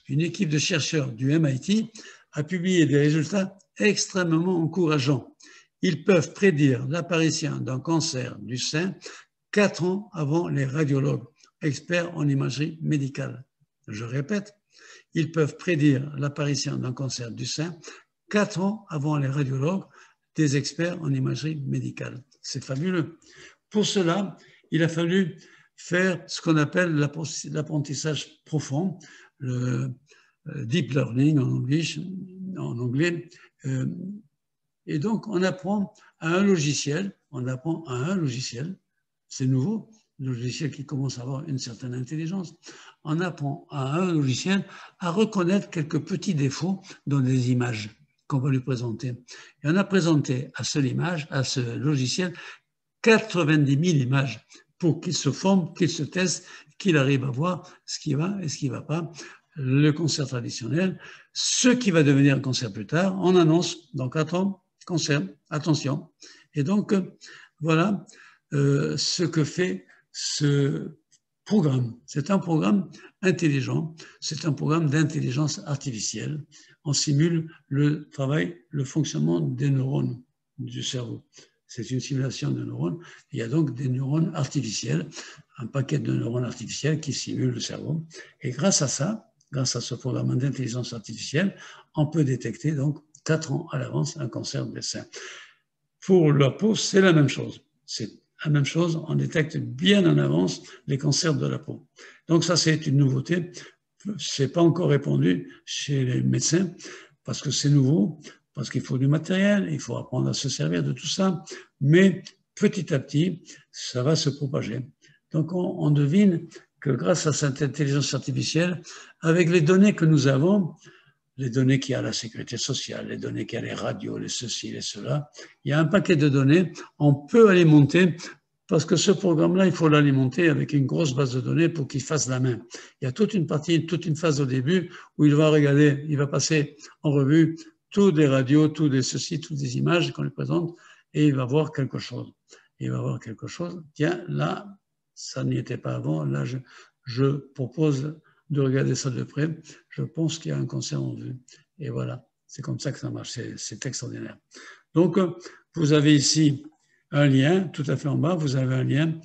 Speaker 1: une équipe de chercheurs du MIT a publié des résultats extrêmement encourageants. Ils peuvent prédire l'apparition d'un cancer du sein 4 ans avant les radiologues, experts en imagerie médicale. Je répète, ils peuvent prédire l'apparition d'un cancer du sein 4 ans avant les radiologues, des experts en imagerie médicale. C'est fabuleux. Pour cela, il a fallu faire ce qu'on appelle l'apprentissage profond, le deep learning en anglais. Et donc, on apprend à un logiciel, c'est nouveau, le logiciel qui commence à avoir une certaine intelligence, on apprend à un logiciel à reconnaître quelques petits défauts dans des images qu'on va lui présenter. Et on a présenté à ce logiciel 90 000 images pour qu'il se forme, qu'il se teste, qu'il arrive à voir ce qui va et ce qui ne va pas. Le cancer traditionnel, ce qui va devenir un cancer plus tard, on annonce dans 4 ans, cancer, attention. Et donc, voilà ce que fait ce programme. C'est un programme intelligent, c'est un programme d'intelligence artificielle. On simule le travail, le fonctionnement des neurones du cerveau. C'est une simulation de neurones. Il y a donc des neurones artificiels, un paquet de neurones artificiels qui simulent le cerveau. Et grâce à ça, grâce à ce programme d'intelligence artificielle, on peut détecter donc 4 ans à l'avance un cancer des seins. Pour la peau, c'est la même chose. C'est la même chose, on détecte bien en avance les cancers de la peau. Donc ça, c'est une nouveauté. C'est pas encore répandu chez les médecins parce que c'est nouveau, parce qu'il faut du matériel, il faut apprendre à se servir de tout ça, mais petit à petit, ça va se propager. Donc on devine que grâce à cette intelligence artificielle, avec les données que nous avons, les données qu'il y a à la sécurité sociale, les données qu'il y a les radios, les ceci, les cela, il y a un paquet de données, on peut alimenter, parce que ce programme-là, il faut l'alimenter avec une grosse base de données pour qu'il fasse la main. Il y a toute une phase au début où il va regarder, il va passer en revue tous des radios, tous des ceci, toutes des images qu'on lui présente, et il va voir quelque chose. il va voir quelque chose. Tiens, là, ça n'y était pas avant. Là, je propose de regarder ça de près. Je pense qu'il y a un cancer en vue. Et voilà, c'est comme ça que ça marche. C'est extraordinaire. Donc, vous avez ici un lien, tout à fait en bas, vous avez un lien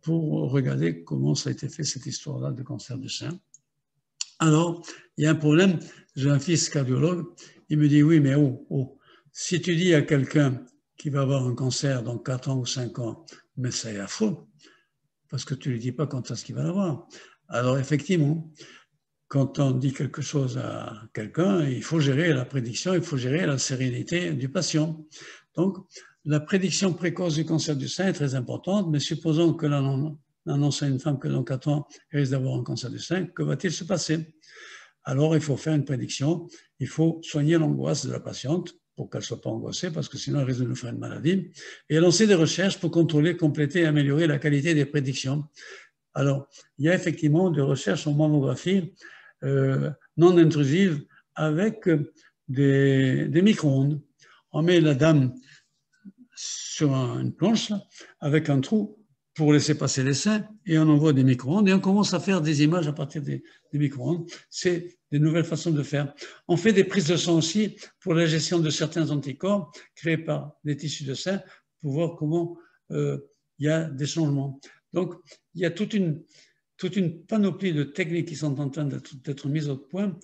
Speaker 1: pour regarder comment ça a été fait, cette histoire-là de cancer du sein. Alors, il y a un problème. J'ai un fils cardiologue. Il me dit, oui, mais si tu dis à quelqu'un qui va avoir un cancer dans 4 ans ou 5 ans, mais c'est affreux, parce que tu ne lui dis pas quand est-ce qu'il va l'avoir. Alors, effectivement, quand on dit quelque chose à quelqu'un, il faut gérer la prédiction, il faut gérer la sérénité du patient. Donc, la prédiction précoce du cancer du sein est très importante, mais supposons que l'on annonce à une femme que dans 4 ans, elle risque d'avoir un cancer du sein, que va-t-il se passer? Alors, il faut faire une prédiction, il faut soigner l'angoisse de la patiente pour qu'elle ne soit pas angoissée, parce que sinon elle risque de nous faire une maladie, et lancer des recherches pour contrôler, compléter et améliorer la qualité des prédictions. Alors, il y a effectivement des recherches en mammographie non intrusives avec des micro-ondes. On met la dame sur une planche là, avec un trou pour laisser passer les seins et on envoie des micro-ondes et on commence à faire des images à partir des micro-ondes. C'est des nouvelles façons de faire. On fait des prises de sang aussi pour la gestion de certains anticorps créés par des tissus de sein pour voir comment il y a des changements. Donc, il y a toute une panoplie de techniques qui sont en train d'être mises au point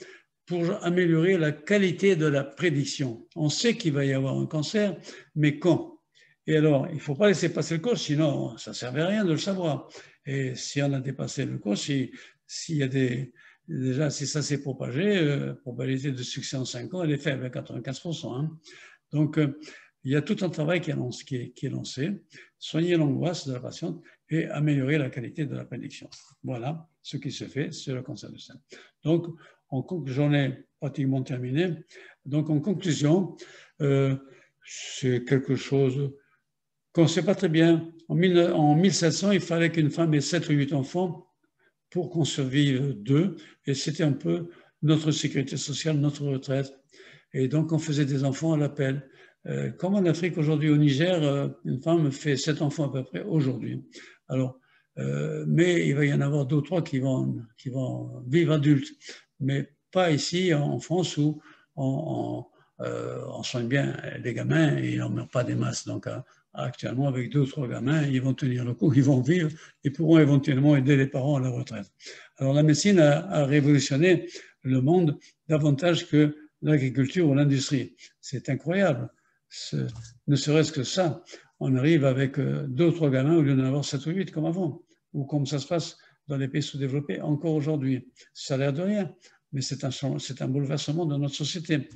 Speaker 1: pour améliorer la qualité de la prédiction. On sait qu'il va y avoir un cancer, mais quand? Et alors, il ne faut pas laisser passer le coche, sinon ça ne servait à rien de le savoir. Et si on a dépassé le coche, s'il y a déjà, si ça s'est propagé, probabilité de succès en 5 ans, elle est faible, à 95%. Hein. Donc, il y a tout un travail qui est lancé, soigner l'angoisse de la patiente et améliorer la qualité de la prédiction. Voilà ce qui se fait sur le cancer du sein. Donc, j'en ai pratiquement terminé. Donc, en conclusion, c'est quelque chose qu'on ne sait pas très bien. En 1700, il fallait qu'une femme ait 7 ou 8 enfants pour qu'on survive d'eux. Et c'était un peu notre sécurité sociale, notre retraite. Et donc, on faisait des enfants à l'appel. Comme en Afrique aujourd'hui, au Niger, une femme fait 7 enfants à peu près aujourd'hui. Alors, mais il va y en avoir 2 ou 3 qui vont vivre adultes. Mais pas ici en France où on soigne bien les gamins et on ne meurt pas des masses. Donc, actuellement, avec 2 ou 3 gamins, ils vont tenir le coup, ils vont vivre et pourront éventuellement aider les parents à la retraite. Alors, la médecine a révolutionné le monde davantage que l'agriculture ou l'industrie. C'est incroyable. Ne serait-ce que ça, on arrive avec 2 ou 3 gamins au lieu d'en avoir 7 ou 8 comme avant, ou comme ça se passe dans les pays sous-développés encore aujourd'hui. Ça a l'air de rien, mais c'est un bouleversement de notre société.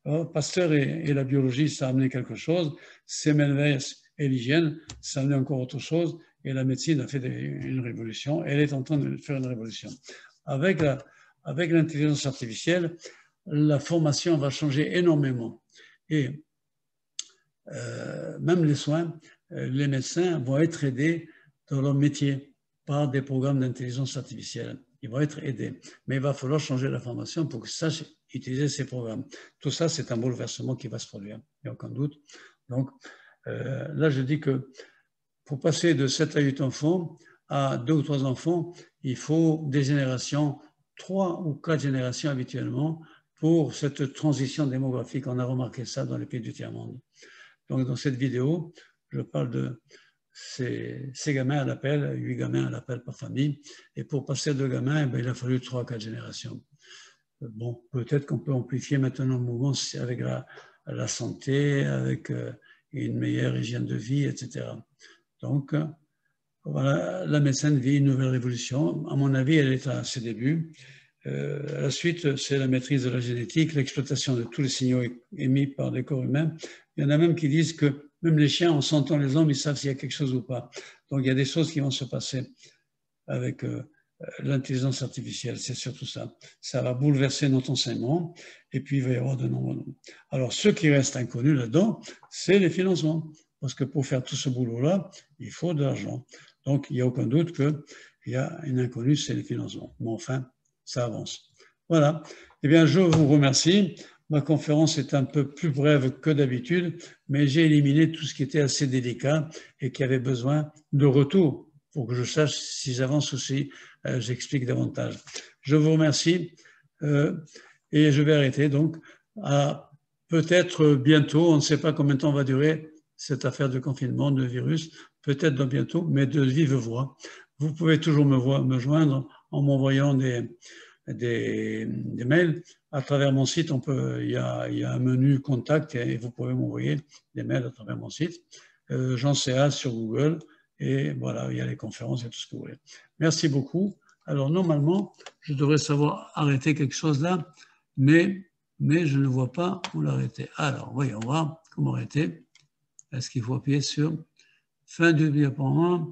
Speaker 1: Alors, Pasteur et la biologie, ça a amené quelque chose. Semmelweis et l'hygiène, ça a amené encore autre chose. Et la médecine a fait une révolution. Elle est en train de faire une révolution. Avec l'intelligence artificielle, la formation va changer énormément. Et même les soins, les médecins vont être aidés dans leur métier par des programmes d'intelligence artificielle. Ils vont être aidés. Mais il va falloir changer la formation pour qu'ils sachent utiliser ces programmes. Tout ça, c'est un bouleversement qui va se produire, il n'y a aucun doute. Donc, là, je dis que pour passer de 7 à 8 enfants à 2 ou 3 enfants, il faut des générations, 3 ou 4 générations habituellement, pour cette transition démographique. On a remarqué ça dans les pays du tiers-monde. Donc, dans cette vidéo, je parle de ces gamins à l'appel, 8 gamins à l'appel par famille. Et pour passer à 2 gamins, il a fallu 3 ou 4 générations. Bon, peut-être qu'on peut amplifier maintenant le mouvement avec la santé, avec une meilleure hygiène de vie, etc. Donc, voilà, la médecine vit une nouvelle révolution. À mon avis, elle est à ses débuts. La suite, c'est la maîtrise de la génétique, l'exploitation de tous les signaux émis par les corps humains. Il y en a même qui disent que même les chiens, en sentant les hommes, ils savent s'il y a quelque chose ou pas. Donc, il y a des choses qui vont se passer avec l'intelligence artificielle, c'est surtout ça. Ça va bouleverser notre enseignement et puis il va y avoir de nombreux. Alors, ce qui reste inconnu là-dedans, c'est les financements. Parce que pour faire tout ce boulot-là, il faut de l'argent. Donc, il n'y a aucun doute qu'il y a une inconnue, c'est les financements. Mais enfin, ça avance. Voilà. Eh bien, je vous remercie. ma conférence est un peu plus brève que d'habitude, mais j'ai éliminé tout ce qui était assez délicat et qui avait besoin de retour pour que je sache si j'avance ou si j'explique davantage. Je vous remercie et je vais arrêter donc. À peut-être bientôt, on ne sait pas combien de temps va durer cette affaire de confinement, de virus, peut-être dans bientôt, mais de vive voix. Vous pouvez toujours me joindre en m'envoyant des mails. À travers mon site, il y a un menu contact et vous pouvez m'envoyer des mails à travers mon site. Jean CA sur Google et voilà, il y a les conférences et tout ce que vous voulez. Merci beaucoup. Alors normalement, je devrais savoir arrêter quelque chose là, mais je ne vois pas où l'arrêter. Alors, voyons voir comment arrêter. Est-ce qu'il faut appuyer sur fin du diaporama?